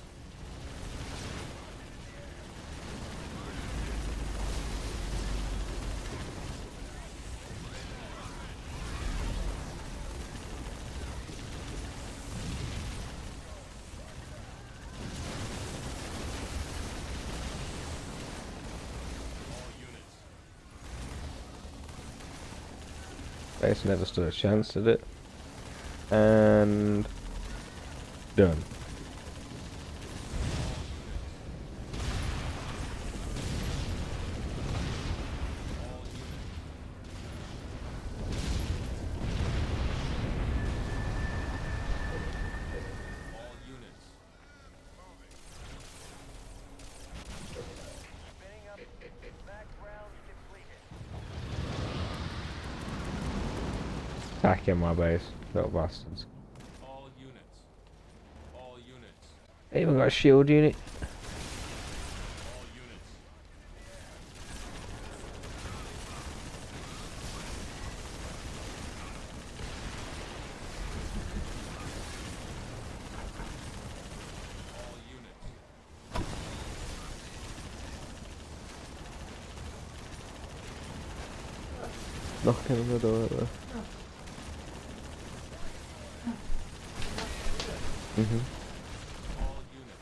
All units. Base never stood a chance, did it? And done. All units. All units. Spinning up. Max rounds depleted. Attacking my base, little bastards. All units. All units. Even got a shield unit. All units. All units. Knocking on the door there. All units.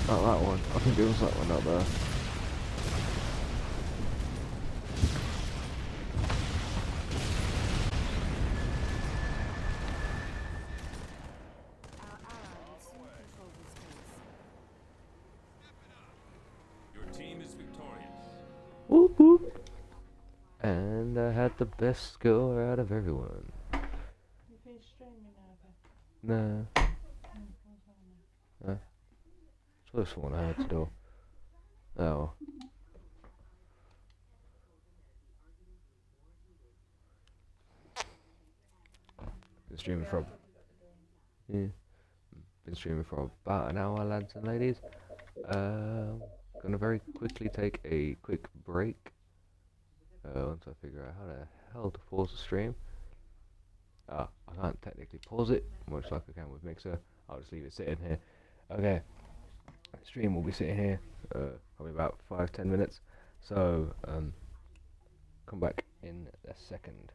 Not that one. I think it was that one up there. Our ally will soon control this base. Your team is victorious. Whoop whoop. And I had the best score out of everyone. You finished streaming now, Nah. then? What's on there? So this one I had to do. Oh. Been streaming for yeah, been streaming for about an hour, lads and ladies. Gonna very quickly take a quick break. Once I figure out how the hell to pause the stream. I can't technically pause it, much like I can with Mixer. I'll just leave it sitting here. Okay, stream will be sitting here, probably about 5-10 minutes. So, come back in a second.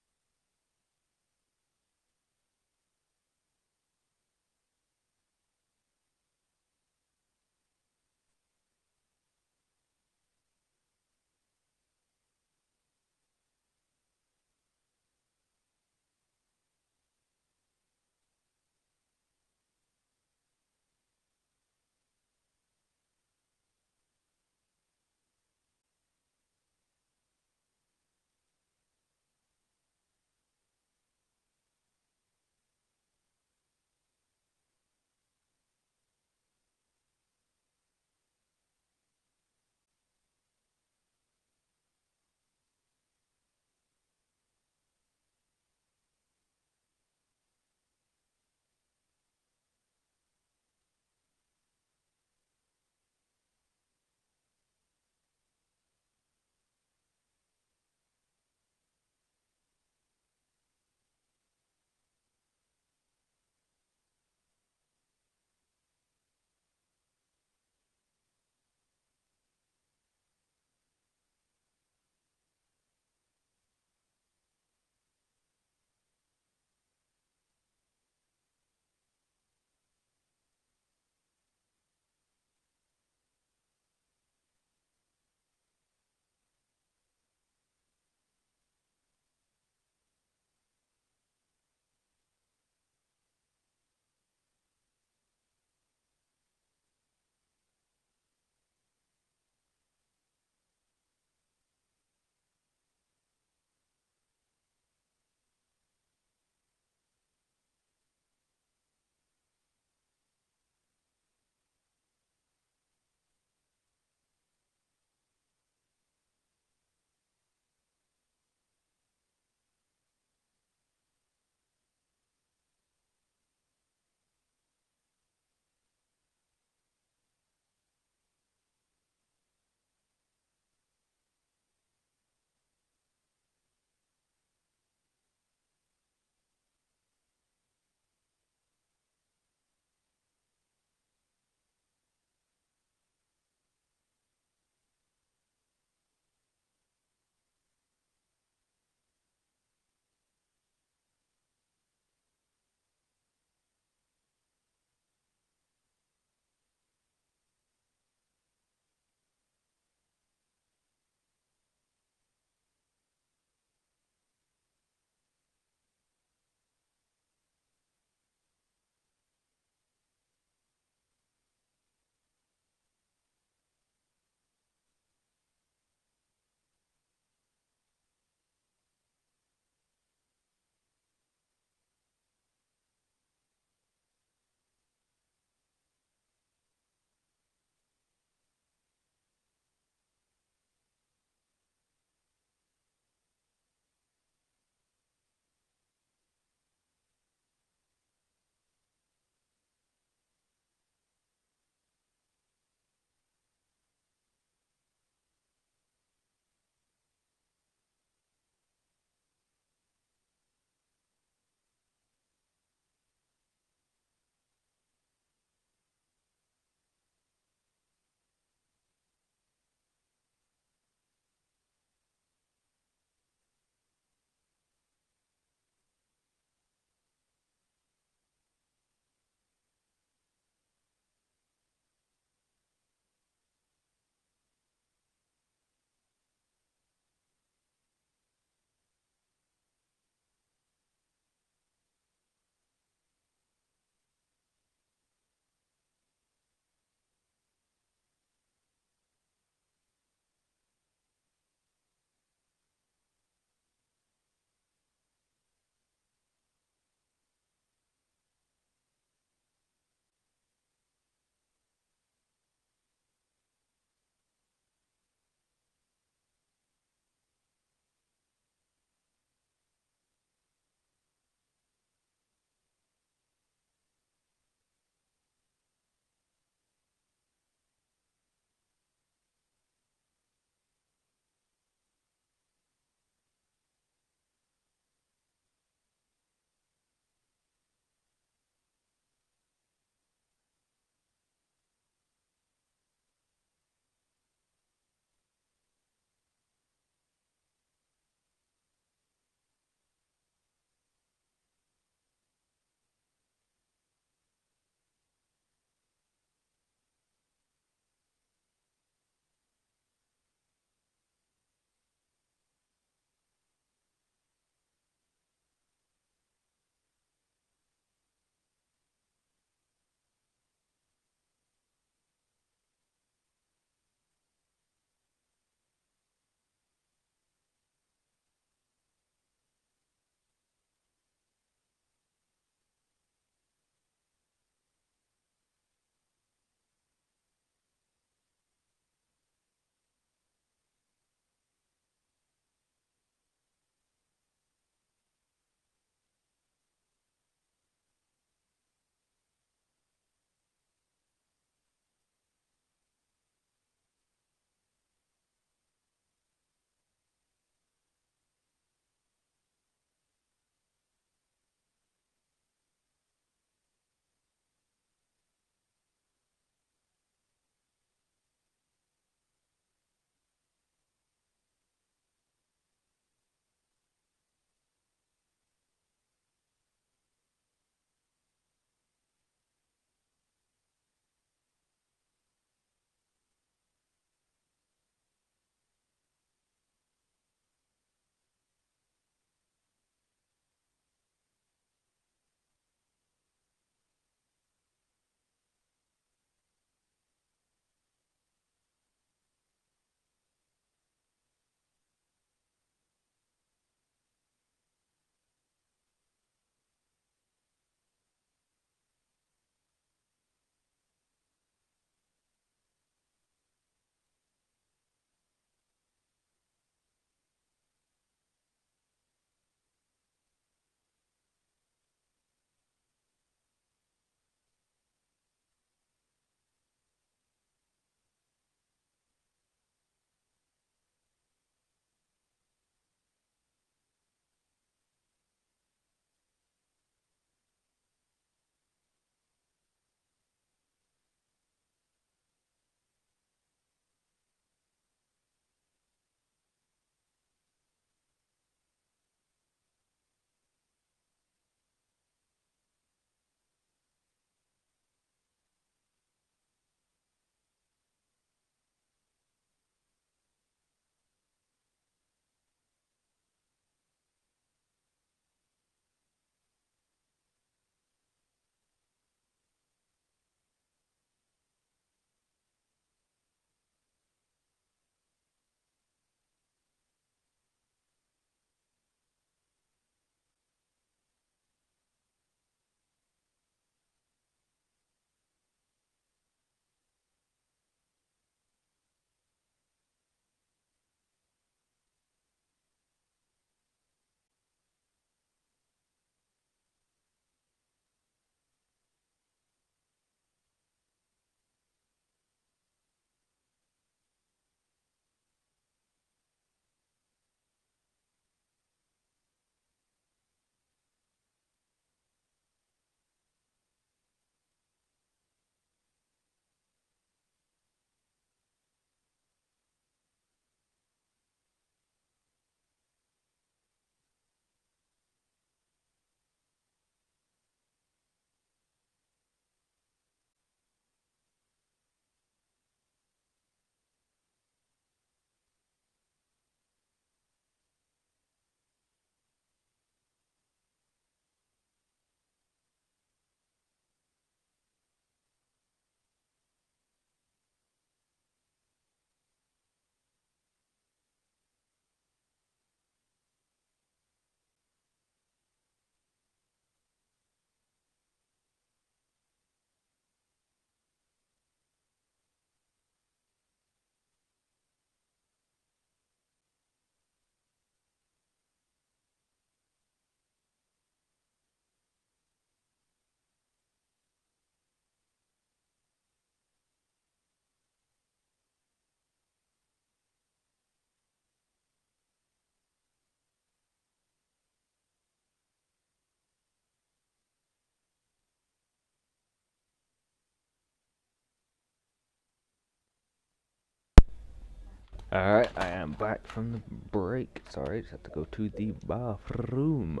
Alright, I am back from the break. Sorry, just had to go to the bathroom.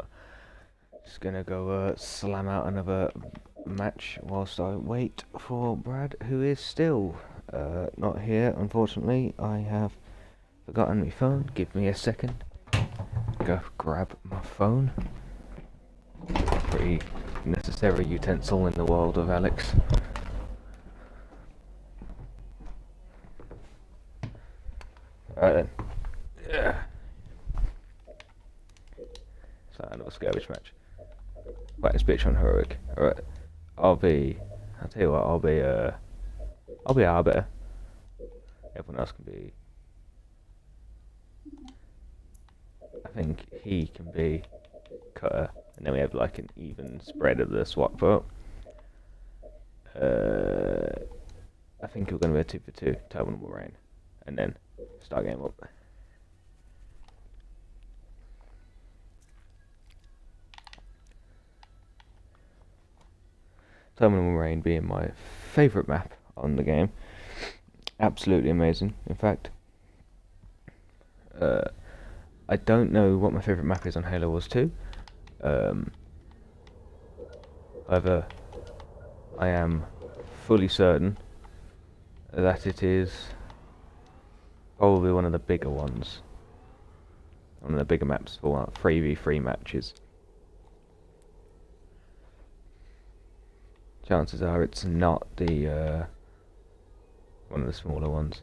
Just gonna go slam out another match whilst I wait for Brad, who is still not here, unfortunately. I have forgotten my phone. Give me a second. Go grab my phone. Pretty necessary utensil in the world of Alex. Alright then. Yeah. So another skirmish match. Right, it's bitch on heroic. Alright. I'll tell you what, I'll be arbiter. Everyone else can be, I think he can be cutter, and then we have like an even spread of the swap vote. I think we're going to be a 2-for-2, terminal rain, and then start game up. Terminal Rain being my favourite map on the game. Absolutely amazing, in fact. I don't know what my favourite map is on Halo Wars 2. However, I am fully certain that it is probably one of the bigger ones. One of the bigger maps for 3v3 matches. Chances are it's not the one of the smaller ones.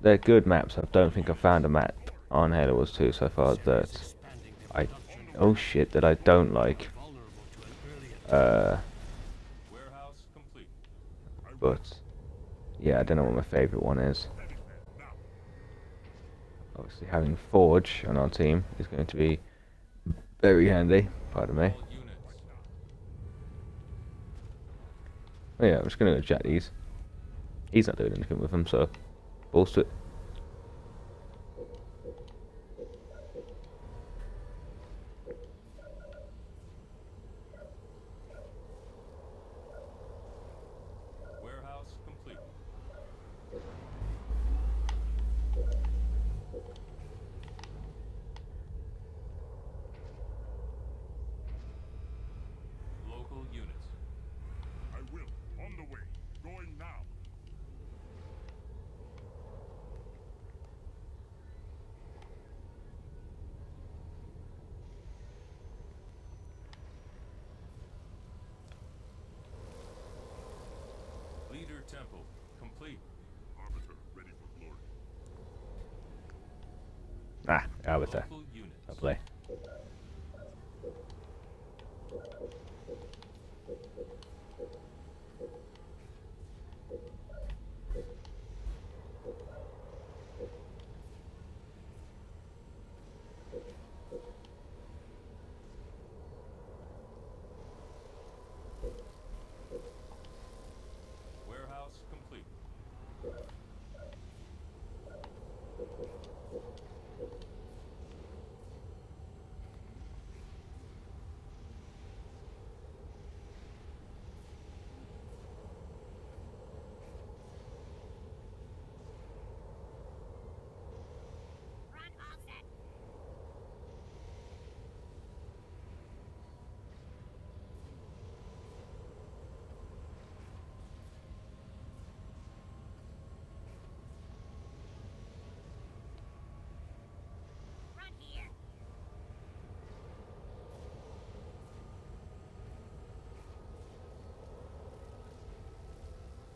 They're good maps. I don't think I've found a map on Halo Wars 2 so far that I don't like. Warehouse complete. But yeah, I don't know what my favourite one is. Obviously having Forge on our team is going to be very handy, pardon me. All units. Oh yeah, I'm just going to jack these. He's not doing anything with them, so balls to it. Warehouse complete. Local units. I will. On the way. Going now. Leader Temple complete. Arbiter, ready for glory. Arbiter. Local units. Lovely. Warehouse complete.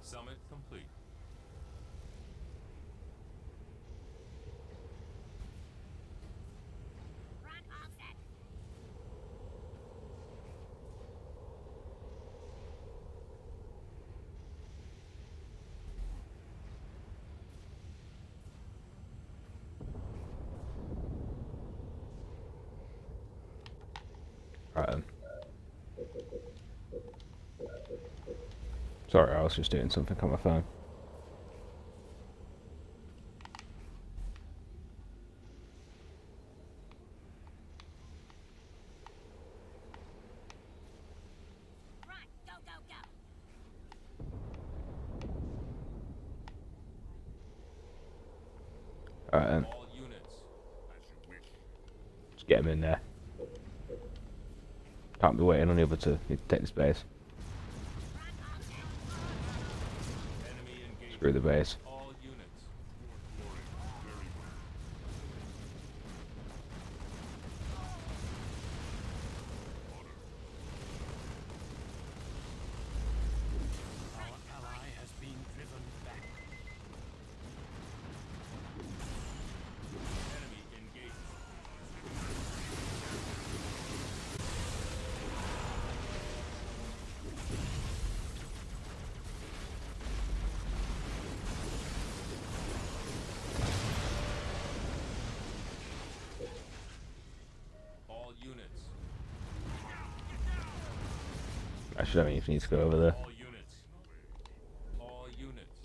Summit complete. Right then. Sorry, I was just doing something on my phone. Alright then. All units. Let's get him in there. Can't be waiting on the other two. Need to take this base. Enemy engaged. Screw the base. All units. Our ally has been driven back. Enemy engaged. All units. Actually, I don't even need to go over there. All units. All units.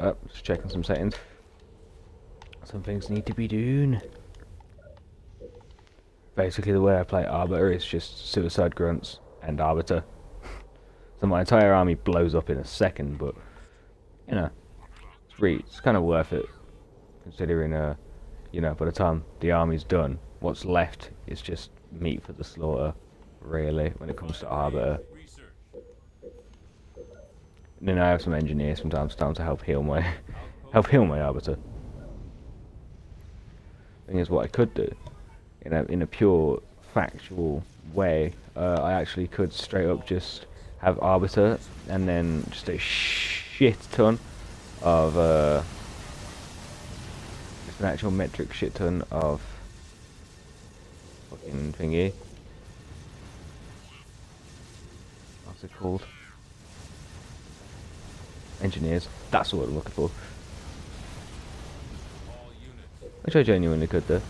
Oh, just checking some settings. Some things need to be done. Basically, the way I play Arbiter is just Suicide Grunts and Arbiter. So my entire army blows up in a second, but you know, it's kind of worth it, considering you know, by the time the army's done, what's left is just meat for the slaughter, really, when it comes to Arbiter. Research. And then I have some engineers from time to time to help heal my Arbiter. Thing is, what I could do, in a pure factual way, I actually could straight up just have Arbiter and then just a shit ton of just an actual metric shit ton of fucking thingy. What's it called? Engineers. That's what I'm looking for. All units. Which I genuinely could do.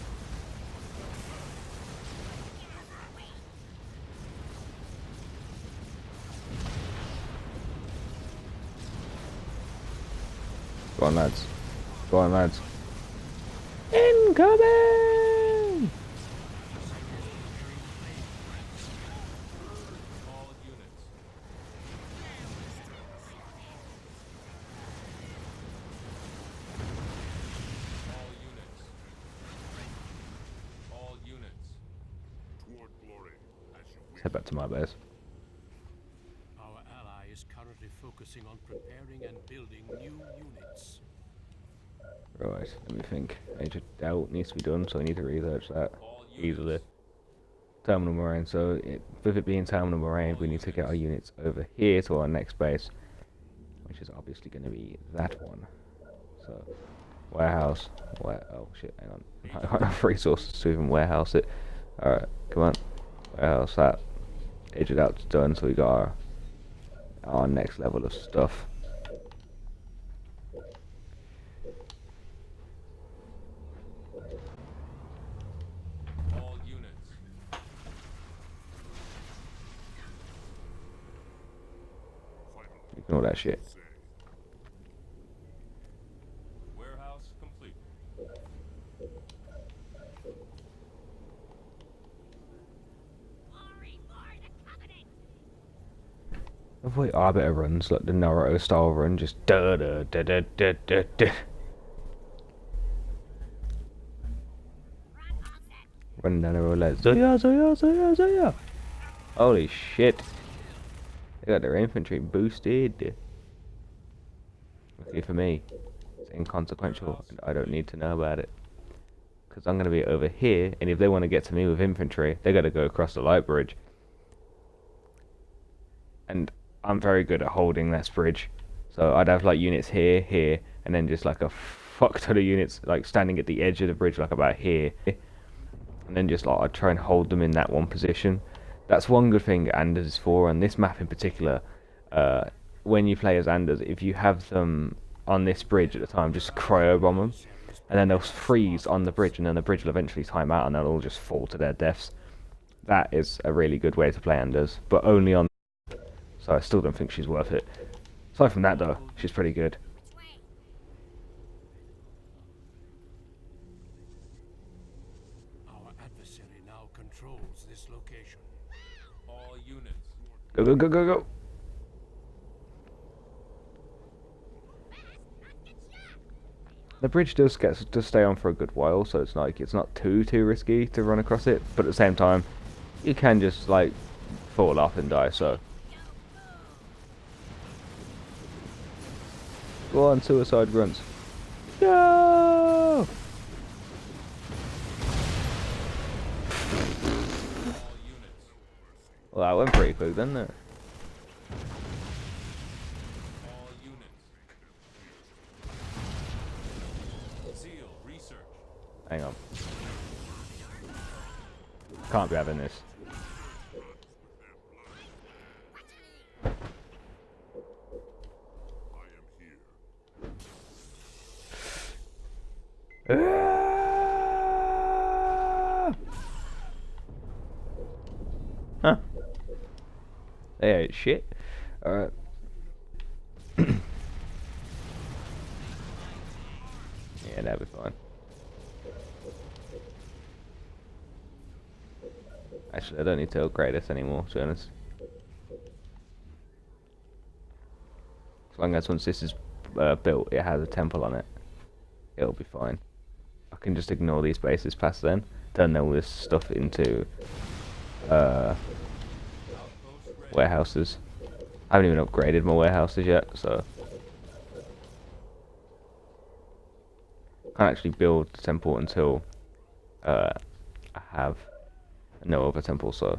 Go on, lads. Go on, lads. Incoming! All units. All units. All units. Toward glory, as you Let's head back to my base. Our ally is currently focusing on preparing and building new units. Right, let me think. Age of Doubt needs to be done, so I need to research that All easily. units. Terminal Moraine, so with it being Terminal Moraine, we need to get our units over here to our next base, which is obviously going to be that one. So, warehouse. Oh shit, hang on. I don't have enough resources to even warehouse it. Alright, come on. Warehouse that. Age of Doubt's done, so we got our next level of stuff. All units. Ignore that shit. Warehouse complete. The way Arbiter runs, like the Naruto style run, just da da da da da da da. Running down the road like Zoya, Zoya, Zoya, Zoya. Holy shit. They got their infantry boosted. Luckily for me, it's inconsequential and I don't need to know about it. because I'm going to be over here, and if they want to get to me with infantry, they got to go across the light bridge. And I'm very good at holding this bridge, so I'd have like units here, here, and then just like a fuck ton of units like standing at the edge of the bridge, like about here, and then just like I'd try and hold them in that one position. That's one good thing Anders is for, on this map in particular. When you play as Anders, if you have them on this bridge at the time, just cryo bomb them, and then they'll freeze on the bridge, and then the bridge will eventually time out, and they'll all just fall to their deaths. That is a really good way to play Anders, but only on. So I still don't think she's worth it. Aside from that, though, she's pretty good. Our adversary now controls this location. All units. Go, go, go, go, go! The bridge does stay on for a good while, so it's not too risky to run across it. But at the same time, you can just like fall off and die. So go on, suicide grunts. Go! All units. Well, that went pretty quick, didn't it? All units. Seal research. Hang on. Can't be having this. Huh. They ain't shit. Alright. Yeah, that'll be fine. Actually, I don't need to upgrade this anymore, to be honest. As long as once this is built, it has a temple on it, it'll be fine. I can just ignore these bases past then, turn all this stuff into warehouses. I haven't even upgraded my warehouses yet, so I can't actually build the temple until I have no other temple, so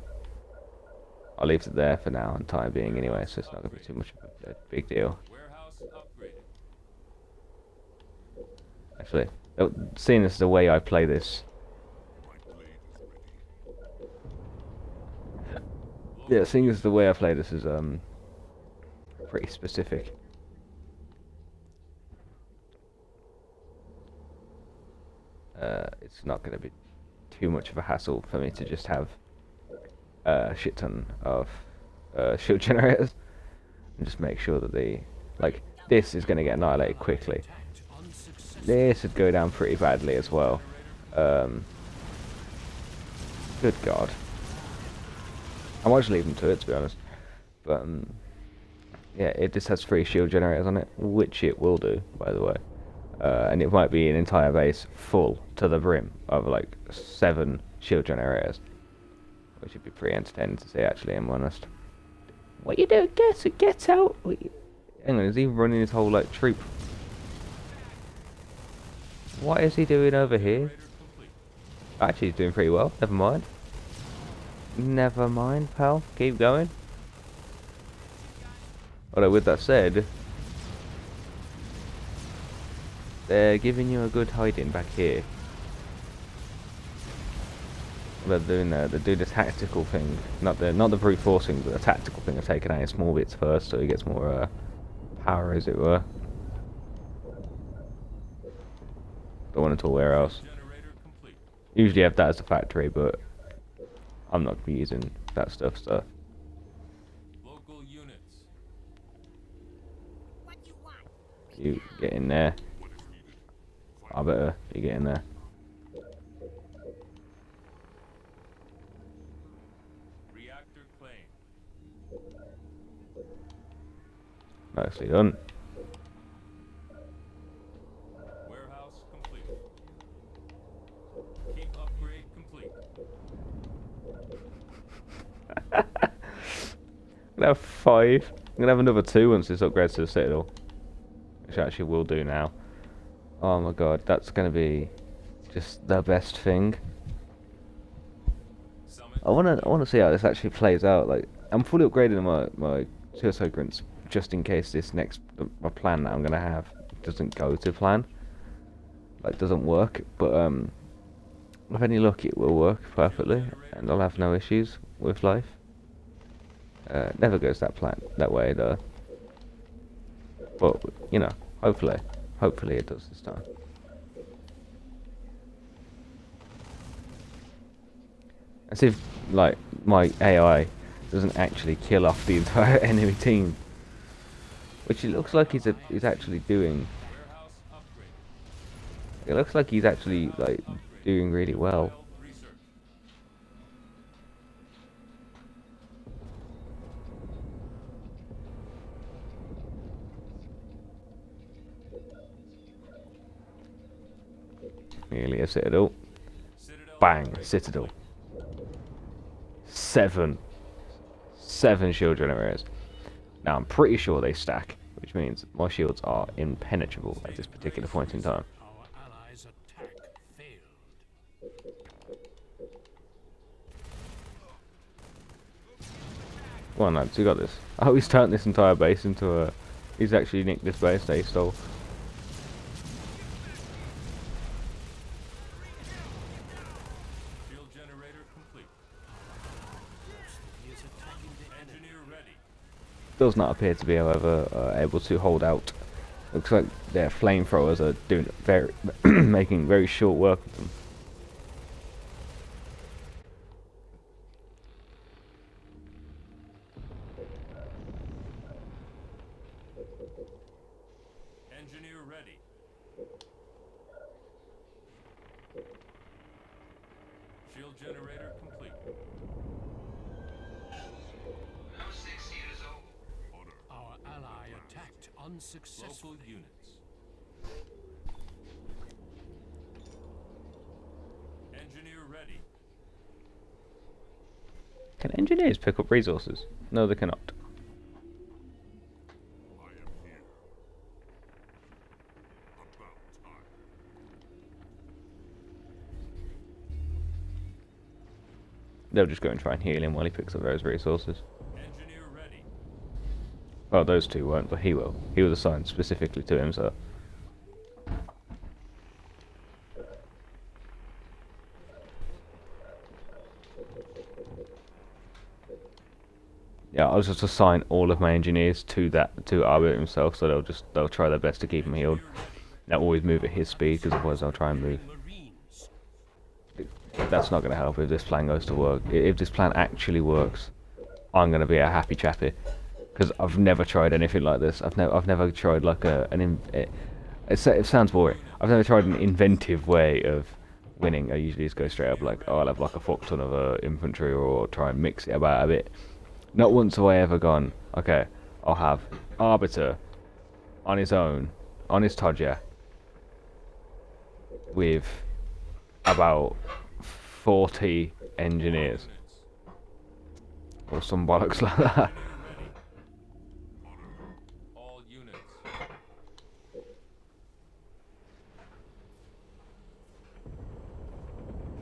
I'll leave it there for now, and time being anyway, so it's not going to be too much of a big deal. Warehouse upgraded. Actually, seeing as the way I play this, yeah, seeing as the way I play this is pretty specific. It's not going to be too much of a hassle for me to just have a shit ton of shield generators and just make sure that this is going to get annihilated quickly. This would go down pretty badly as well. Good God. I might just leave them to it, to be honest. But yeah, it just has 3 shield generators on it, which it will do, by the way. And it might be an entire base full to the brim of like 7 shield generators, which would be pretty entertaining to see, actually, I'm honest. What you doing? Get out! Hang on, is he running his whole like troop? What is he doing over here? Actually, he's doing pretty well. Never mind. Never mind, pal. Keep going. Although, with that said, they're giving you a good hiding back here. They're doing the tactical thing, not the brute forcing, but the tactical thing of taking out in small bits first, so he gets more power, as it were. Don't want it to warehouse. Usually have that as a factory, but I'm not be using that stuff. So Local units. you get in there. I better you get in there. Reactor claim. Nicely done. Warehouse complete. Keep upgrade complete. I'm gonna have 5. I'm gonna have another 2 once this upgrades to the Citadel, which I actually will do now. Oh my God, that's gonna be just the best thing. Summit. I wanna see how this actually plays out. Like, I'm fully upgrading my suicide grunts just in case this next my plan that I'm gonna have doesn't go to plan. Like, doesn't work. But with any luck, it will work perfectly, and I'll have no issues with life. Never goes that way though. But you know, hopefully it does this time. As if like my AI doesn't actually kill off the entire enemy team, which it looks like he's actually doing. Warehouse upgrade. It looks like he's actually like doing really well. Wild research. Nearly a citadel. Citadel Bang, upgrade. citadel. Seven shield generators. Now I'm pretty sure they stack, which means my shields are impenetrable at this particular point in time. Our allies' attack failed. Come on, lads, you got this. Oh, he's turned this entire base into a. He's actually nicked this base that he stole. Shield generator complete. He is attacking the enemy. Engineer ready. Does not appear to be, however, able to hold out. Looks like their flamethrowers are doing very, making very short work of them. Engineer ready. Shield generator complete. Our ally attacked unsuccessfully. Local units. Engineer ready. Can engineers pick up resources? No, they cannot. I am here. About time. They'll just go and try and heal him while he picks up those resources. Engineer ready. Well, those two won't, but he will. He was assigned specifically to him, so. Yeah, I'll just assign all of my engineers to Arbiter himself, so they'll try their best to keep him healed. They'll always move at his speed, because otherwise they'll try and move. Marines. That's not going to help if this plan goes to work. If this plan actually works, I'm going to be a happy chappy, because I've never tried anything like this. I've never tried like it sounds boring. I've never tried an inventive way of winning. I usually just go straight up like, oh, I'll have like a fuck ton of infantry, or try and mix it about a bit. Not once have I ever gone, okay, I'll have Arbiter on his own, on his Todger, with about 40 engineers. Or some bollocks like that. All units. I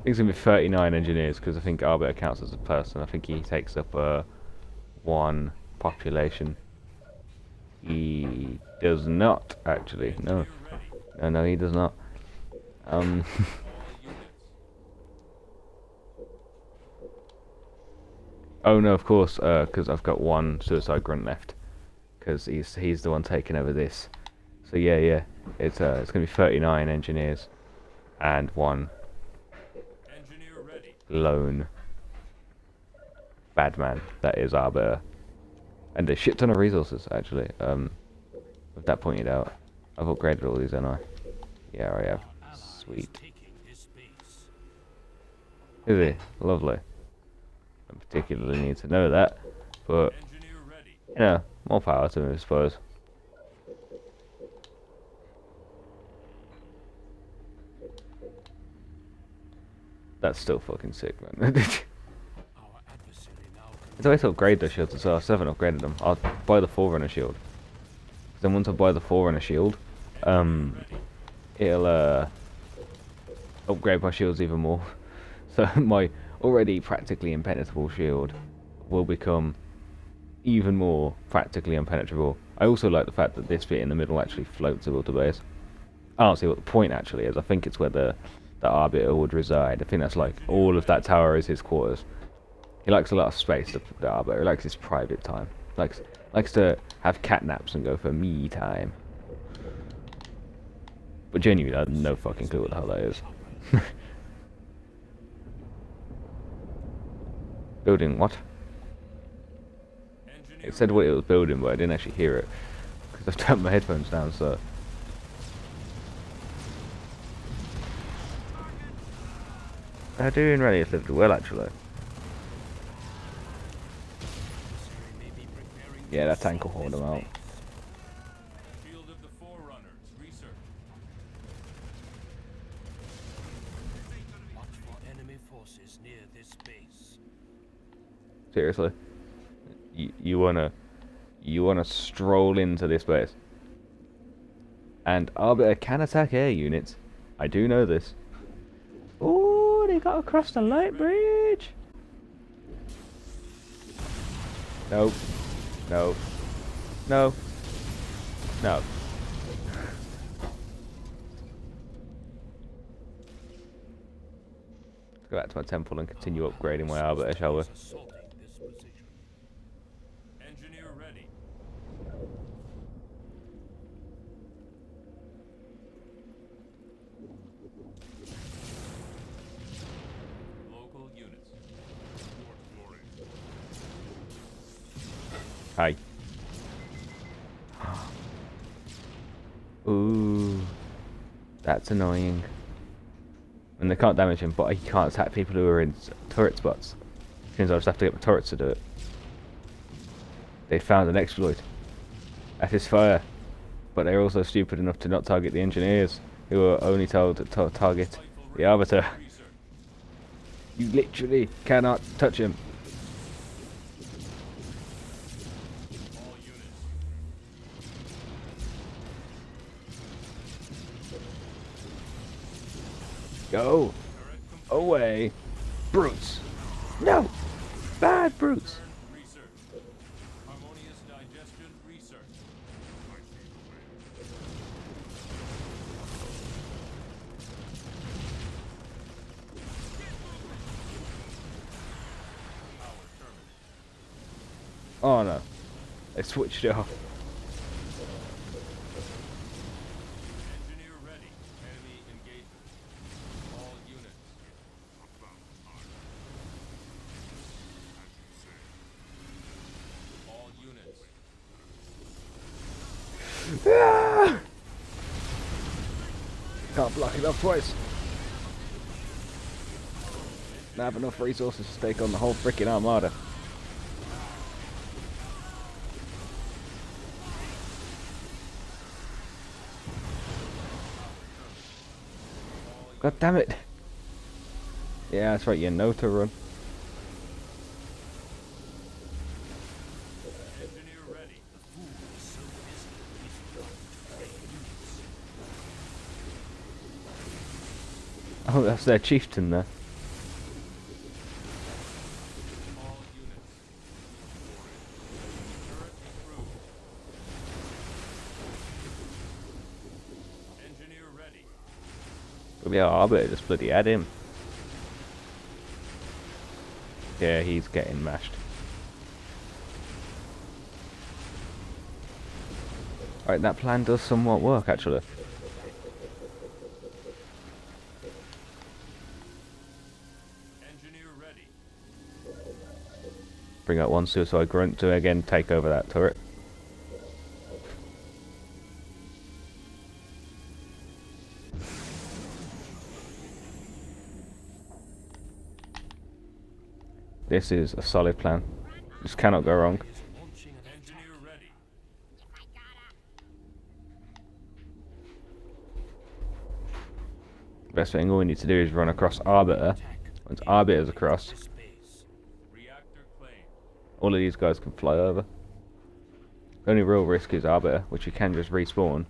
think it's going to be 39 engineers, because I think Arbiter counts as a person. I think he takes up one population. He does not, actually. No. No, he does not. All units. Oh no, of course, because I've got one suicide grunt left, because he's the one taking over this. So yeah, it's gonna be 39 engineers, and one Engineer ready. lone bad man that is Arbiter, and a shit ton of resources actually. With that pointed out, I've upgraded all these, haven't I? Yeah, I have. Ally is Sweet. taking his base. Is he? Lovely. Don't particularly need to know that, but Engineer ready. you know, more power to him, I suppose. That's still fucking sick, man. Our adversary now It's a way to upgrade those shields as well. 7 upgraded them. I'll buy the Forerunner shield. Then once I buy the Forerunner shield, it'll upgrade my shields even more. So my already practically impenetrable shield will become even more practically impenetrable. I also like the fact that this bit in the middle actually floats above the base. I don't see what the point actually is. I think it's where the Arbiter would reside. I think that's like all of that tower is his quarters. He likes a lot of space, the Arbiter. He likes his private time. Likes to have cat naps and go for me time. But genuinely, I have no fucking clue what the hell that is. Building what? It said what it was building, but I didn't actually hear it because I've turned my headphones down. So they're doing relatively well, actually. Yeah, that tank will hold them out. Field of the Forerunners. Research. Watch for enemy forces near this base. Seriously, you wanna stroll into this base? And Arbiter can attack air units. I do know this. Oh, they got across the light bridge. Nope. No. No. No. Let's go back to my temple and continue upgrading my Arbiter, shall we? Assaulting this position. Engineer ready. Local units. Hi. Ooh. That's annoying. And they can't damage him, but he can't attack people who are in turret spots. Which means I'll just have to get my turrets to do it. They found an exploit. That is fire. But they're also stupid enough to not target the engineers, who are only told to target the Arbiter. Research. You literally cannot touch him. All units. Go Turret complete. away, brutes. No, bad brutes. Research. Harmonious digestion. Research. Power terminated. Oh no, they switched it off. Engineer ready. Enemy engagement. All units. All units. Ah! Can't block it off twice. Don't have enough resources to take on the whole freaking armada. God damn it. Yeah, that's right, you know to run. Engineer ready. Oh, that's their chieftain there. All units. Turret approved. Engineer ready. Yeah, Arbiter just bloody had him. Yeah, he's getting mashed. Alright, that plan does somewhat work, actually. Engineer ready. Bring out one suicide grunt to again take over that turret. This is a solid plan. This cannot go wrong. Is launching an Engineer ready. Best thing all we need to do is run across Arbiter. attack. Once Arbiter's across, This base. Reactor claimed. all of these guys can fly over. The only real risk is Arbiter, which you can just respawn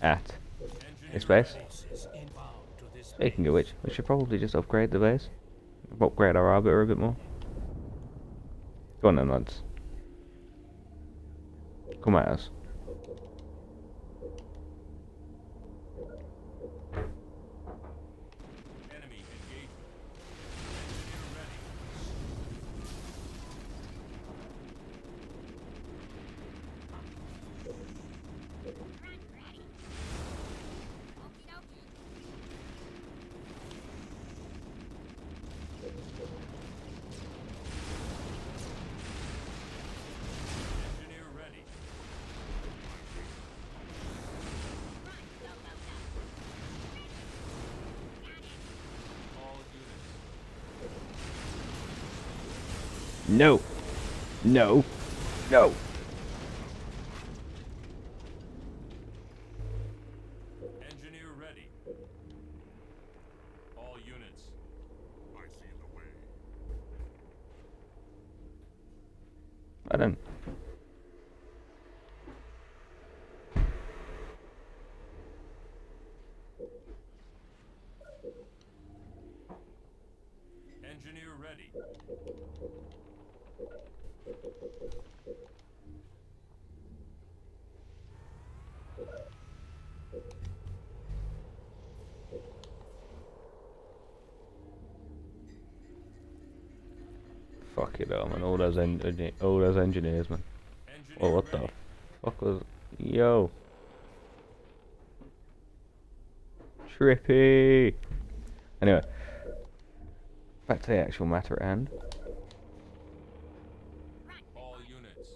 at Engineer this base. Forces inbound to this Speaking of base. which, we should probably just upgrade the base. Upgrade our arbiter a bit more. Go on then, lads. Come at us. Enemy engagement. Engineer ready. Engineer ready. All units. No! No! No! Engineer ready. All units. I see the way. I don't. Engineer ready. Fuck it all, man. All those engineers, man. Engineer Oh, what the ready. fuck was... Yo! Trippy! Anyway. Back to the actual matter at hand. All units.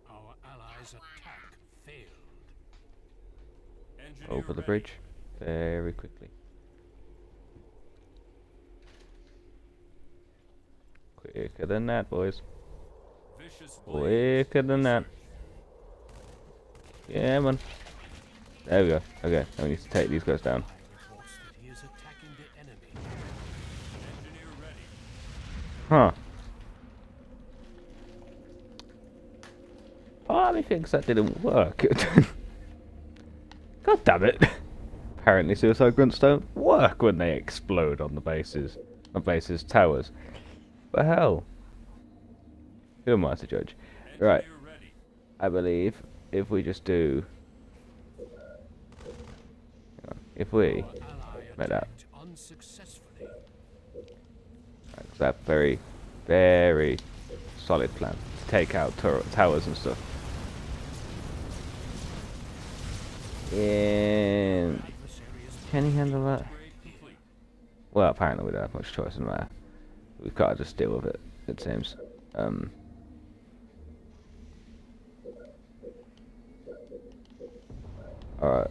Our allies' attack failed. Engineer Over the ready. bridge. Very quickly. Quicker than that, boys. Vicious Quicker than that. Yeah, man. There we go. Okay, now we need to take these guys down. Reports that he is attacking the enemy. Engineer ready. Huh. Part of me thinks that didn't work. God damn it. Apparently suicide grunts don't work when they explode on the bases. On bases towers. But hell. Who am I to judge? Right. Engineer ready. I believe if we just do... If we... Our ally Like that. attacked unsuccessfully. That's that very, very solid plan. To take out towers and stuff. And... Adversary is Can he handle that? Upgrade complete. Well, apparently we don't have much choice in the matter. We've got to just deal with it, it seems. Alright.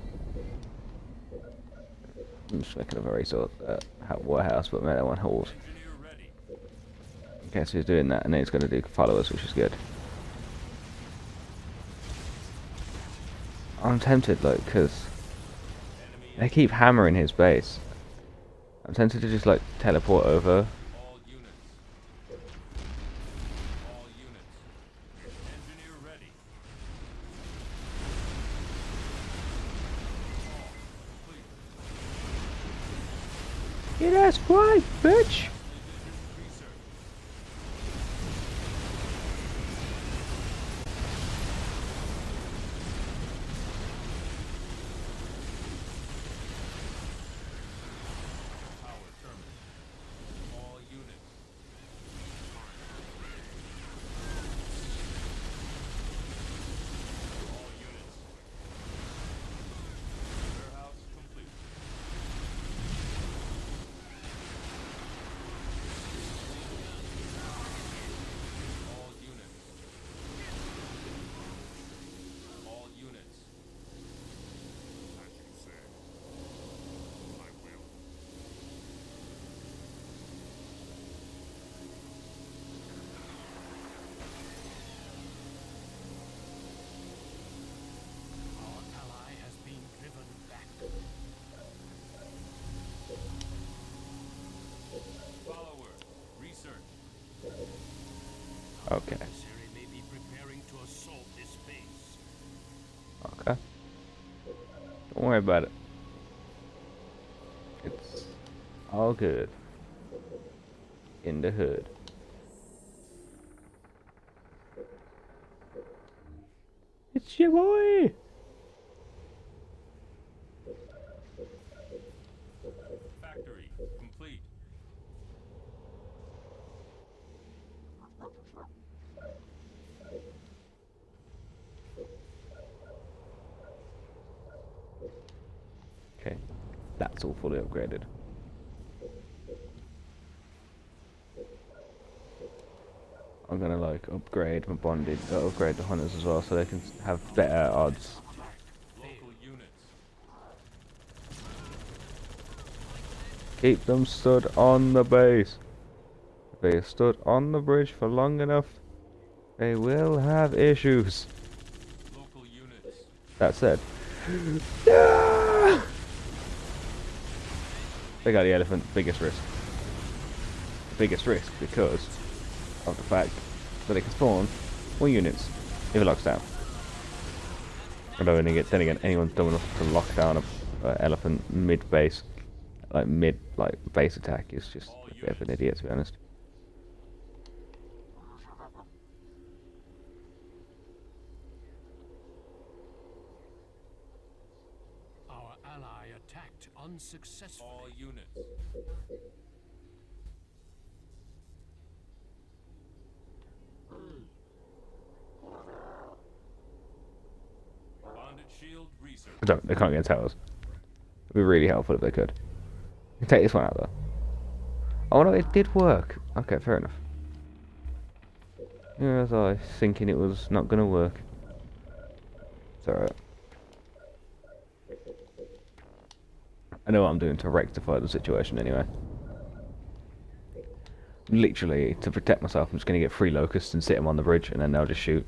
I'm just making a very sort of warehouse, but make that one halls. Engineer ready. Okay, so he's doing that, and then he's going to do followers, which is good. I'm tempted, like, because Enemy they keep hammering his base. I'm tempted to just, like, teleport over. all units. All units. Engineer ready. All complete. Yeah, that's right, bitch! Research. Power terminal. All units. All units. Warehouse complete. All units. All units. As you say. I will. Our ally has been driven back. Follower. Research. Okay, Adversary may be preparing to assault this base. okay. Don't worry about it. All good. In the hood. It's your boy! Factory complete. Okay, that's all fully upgraded. I'm gonna like upgrade my bonded, upgrade the hunters as well, so they can have better odds. Local units. Keep them stood on the base. If they stood on the bridge for long enough, they will have issues. Local units. That said, yeah! They got the elephant biggest risk. Biggest risk because of the fact that it can spawn more units if it locks down. Although then again, anyone's dumb enough to lock down a elephant mid base, mid base attack is just a bit of an idiot, to be honest. Our ally attacked unsuccessfully. All units. Bonded shield research. They can't get towers. It'd be really helpful if they could. You can take this one out though. Oh no, it did work. Okay, fair enough. Yeah, as I was thinking it was not gonna work. It's alright. I know what I'm doing to rectify the situation anyway. Literally, to protect myself, I'm just gonna get 3 locusts and sit them on the bridge, and then they'll just shoot.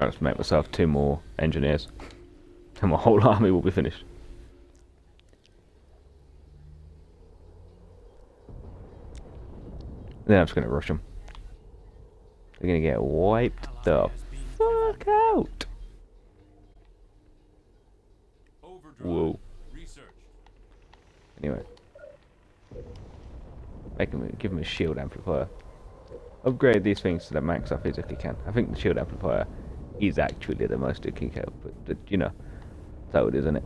I'll just make myself 2 more engineers, and my whole army will be finished. Then I'm just gonna rush them. They're gonna get wiped the fuck out. Overdrive. Whoa. Research. Anyway, give them a shield amplifier. Upgrade these things to the max I physically can. I think the shield amplifier is actually the most it can help, but you know, that's how it is, isn't it?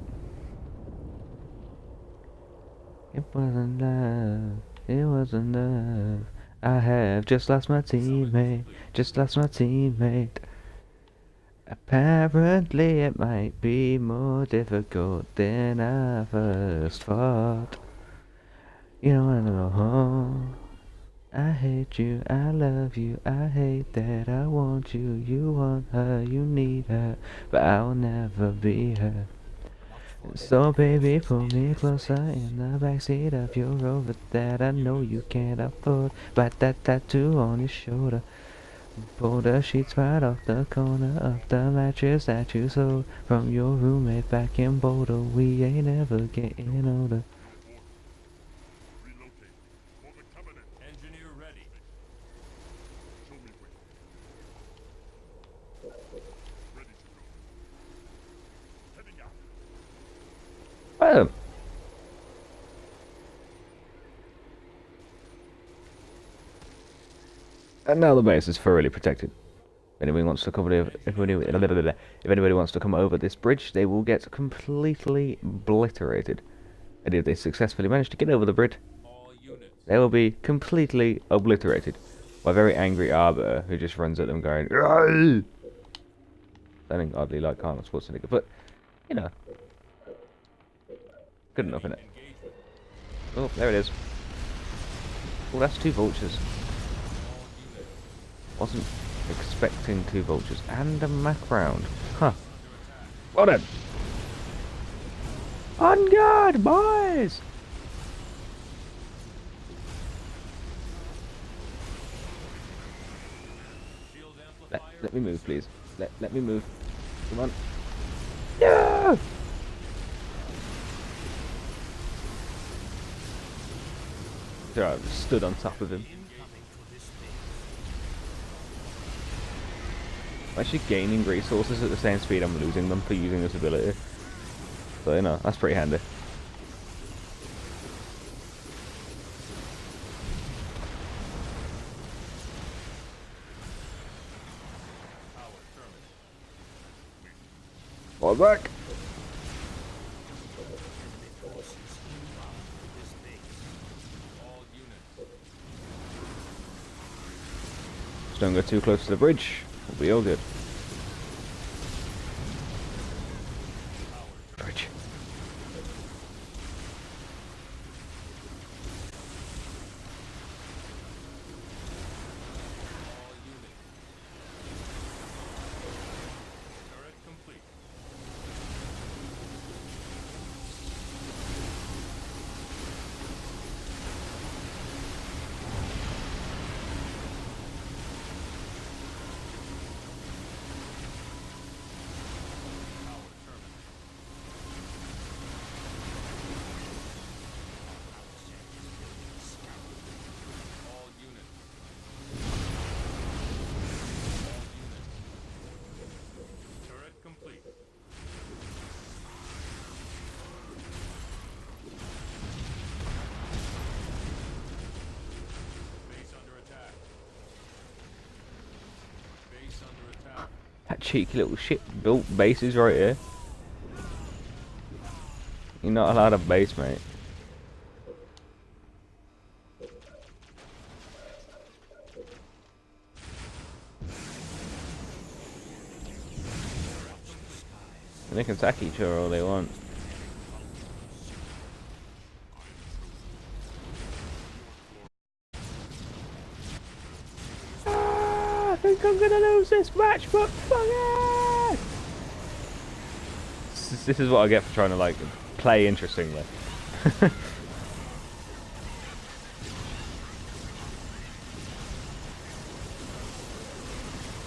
It wasn't love. It wasn't love. I have just lost my teammate. Just lost my teammate. Apparently it might be more difficult than I first thought. You don't wanna go home. I hate you, I love you, I hate that I want you. You want her, you need her, but I'll never be her. So baby, pull me closer in the backseat of your Rover that I know you can't afford. But that tattoo on your shoulder, pull the sheets right off the corner of the mattress that you sold from your roommate back in Boulder. We ain't ever getting older. Engineer ready. Well, and now the base is thoroughly protected. If anybody wants to if anybody wants to come over this bridge, they will get completely obliterated. And if they successfully manage to get over the bridge, All units. they will be completely obliterated by a very angry arbiter who just runs at them going, "Argh!" Sounding oddly like Arnold Schwarzenegger, but you know, good enough, innit? Engagement. Oh, there it is. Oh, that's 2 vultures. All units. Wasn't expecting 2 vultures and a Mac round. Huh. Well done. On guard, boys! Shield amplifier. Let me move, please. Let me move. Come on. No! There, I stood on top of him. Incoming for this base. I'm actually gaining resources at the same speed I'm losing them for using this ability. So, you know, that's pretty handy. Fall back! Just don't go too close to the bridge. We'll be all good. Bridge. Turret complete. All units. Turret complete. Base under attack. Base under attack. That cheeky little shit built bases right here. You're not allowed a base, mate. And they can attack each other all they want. I think I'm gonna lose this match, but fuck it! This is what I get for trying to like play interestingly.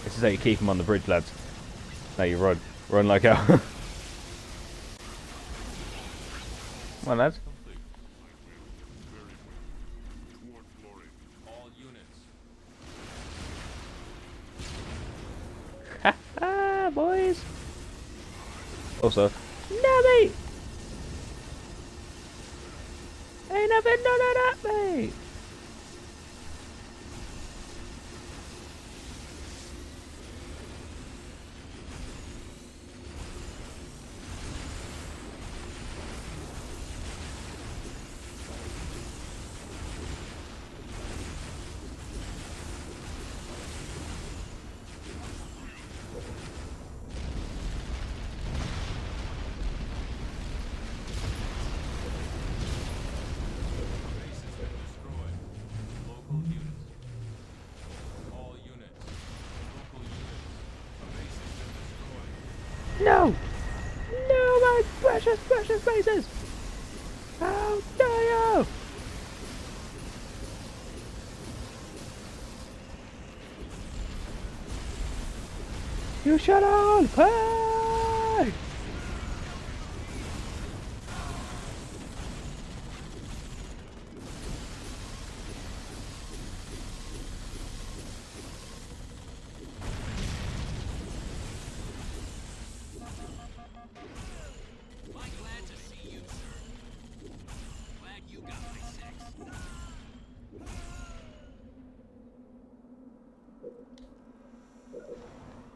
This is how you keep them on the bridge, lads. Now you run like hell. Come on, lads. Complete. All units. Ah, boys. Also, no mate. Ain't nothing none of that, mate. Base has been destroyed. Local units. All units. Local units. A base has been destroyed. No! No, my precious, precious bases! How dare you! You shut all! Hey!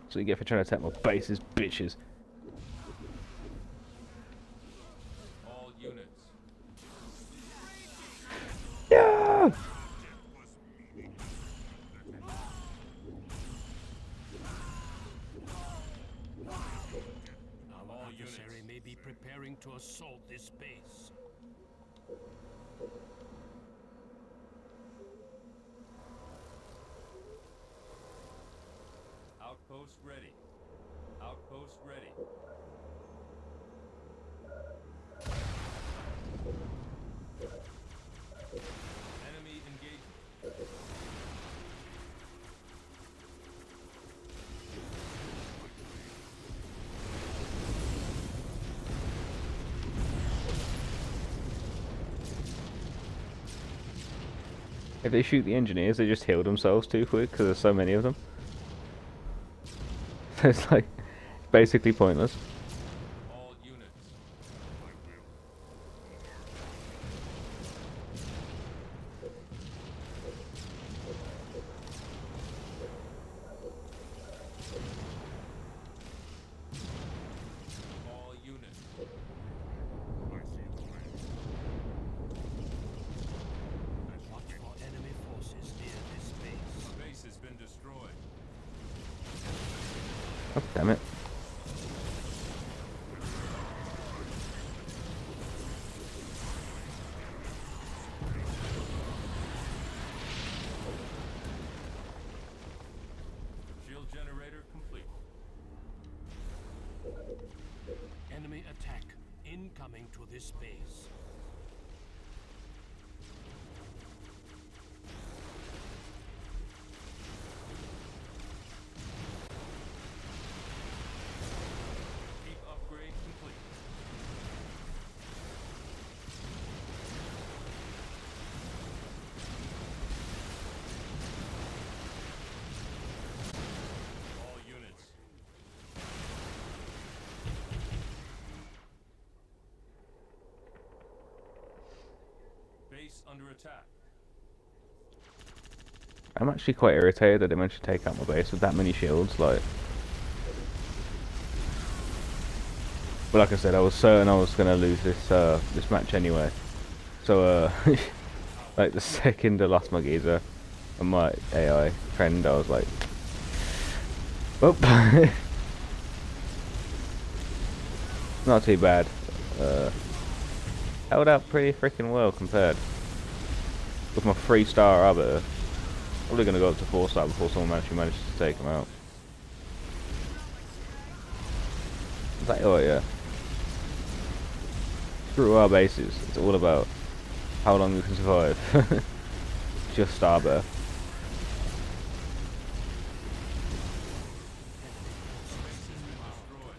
So you get for trying to attack my bases, bitches. All units. No! Our adversary may be preparing to assault this base. Outpost ready. Outpost ready. Enemy engagement. If they shoot the engineers, they just heal themselves too quick because there's so many of them. So it's like basically pointless. All units. All units. Watch for enemy forces near this base. A base has been destroyed. Oh, damn it. Shield generator complete. Enemy attack incoming to this base. Keep upgrade complete. All units. Base under attack. I'm actually quite irritated that they managed to take out my base with that many shields, like. But like I said, I was certain I was gonna lose this match anyway. So like the second I lost my geezer and my AI friend, I was like, oh, not too bad. Held out pretty freaking well compared with my 3-star arbiter. Probably gonna go up to 4-star before someone actually manages to take him out. Exactly what, yeah. Through our bases, it's all about how long you can survive. Just arbiter.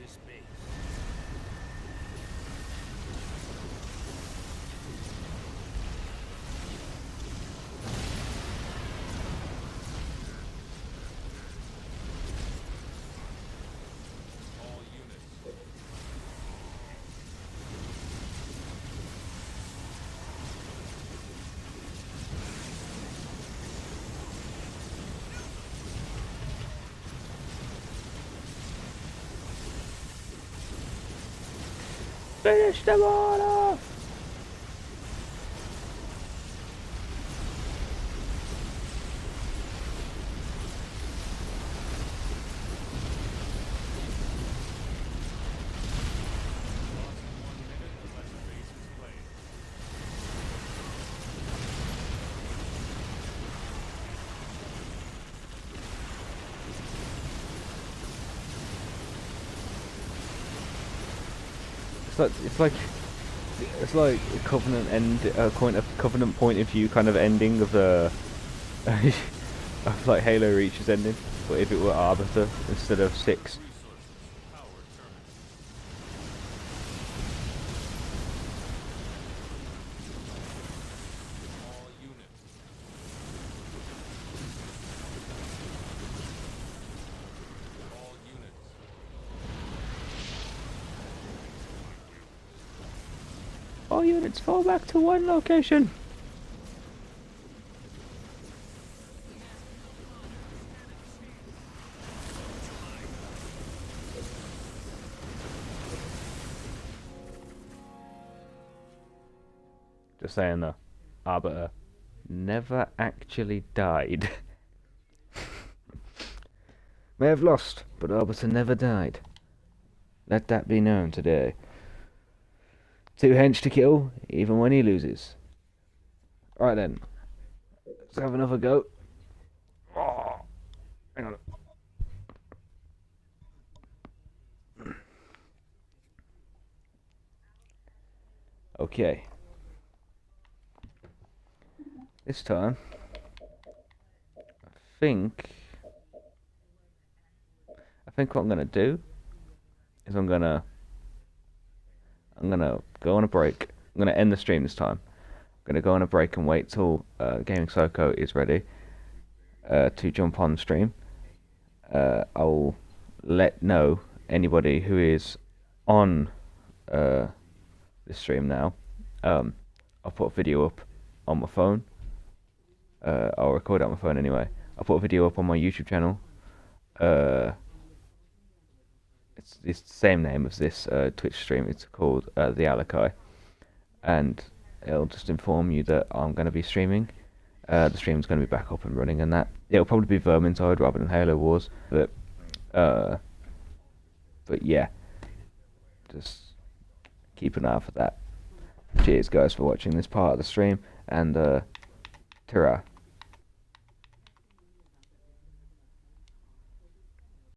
This base. All units. Finish them all off! Lost 1 minute unless the base is played. It's like a Covenant Covenant point of view kind of ending of the of like Halo Reach's ending, but if it were Arbiter instead of 6. Resources. Power terminus. All units. All units. All units fall back to one location. Just saying though, Arbiter never actually died. May have lost, but Arbiter never died. Let that be known today. 2 hench to kill, even when he loses. Alright then, let's have another go. Oh, hang on. Okay. This time, I think what I'm gonna do is I'm gonna go on a break. I'm gonna end the stream this time. I'm gonna go on a break and wait till Gaming Psycho is ready to jump on stream. I'll let know anybody who is on this stream now. I'll put a video up on my phone. I'll record it on my phone anyway. I'll put a video up on my YouTube channel. It's the same name as this Twitch stream. It's called the Alekaii, and it'll just inform you that I'm going to be streaming. The stream's going to be back up and running, and that it'll probably be Vermintide rather than Halo Wars. But yeah, just keep an eye out for that. Cheers, guys, for watching this part of the stream, and ta-ra.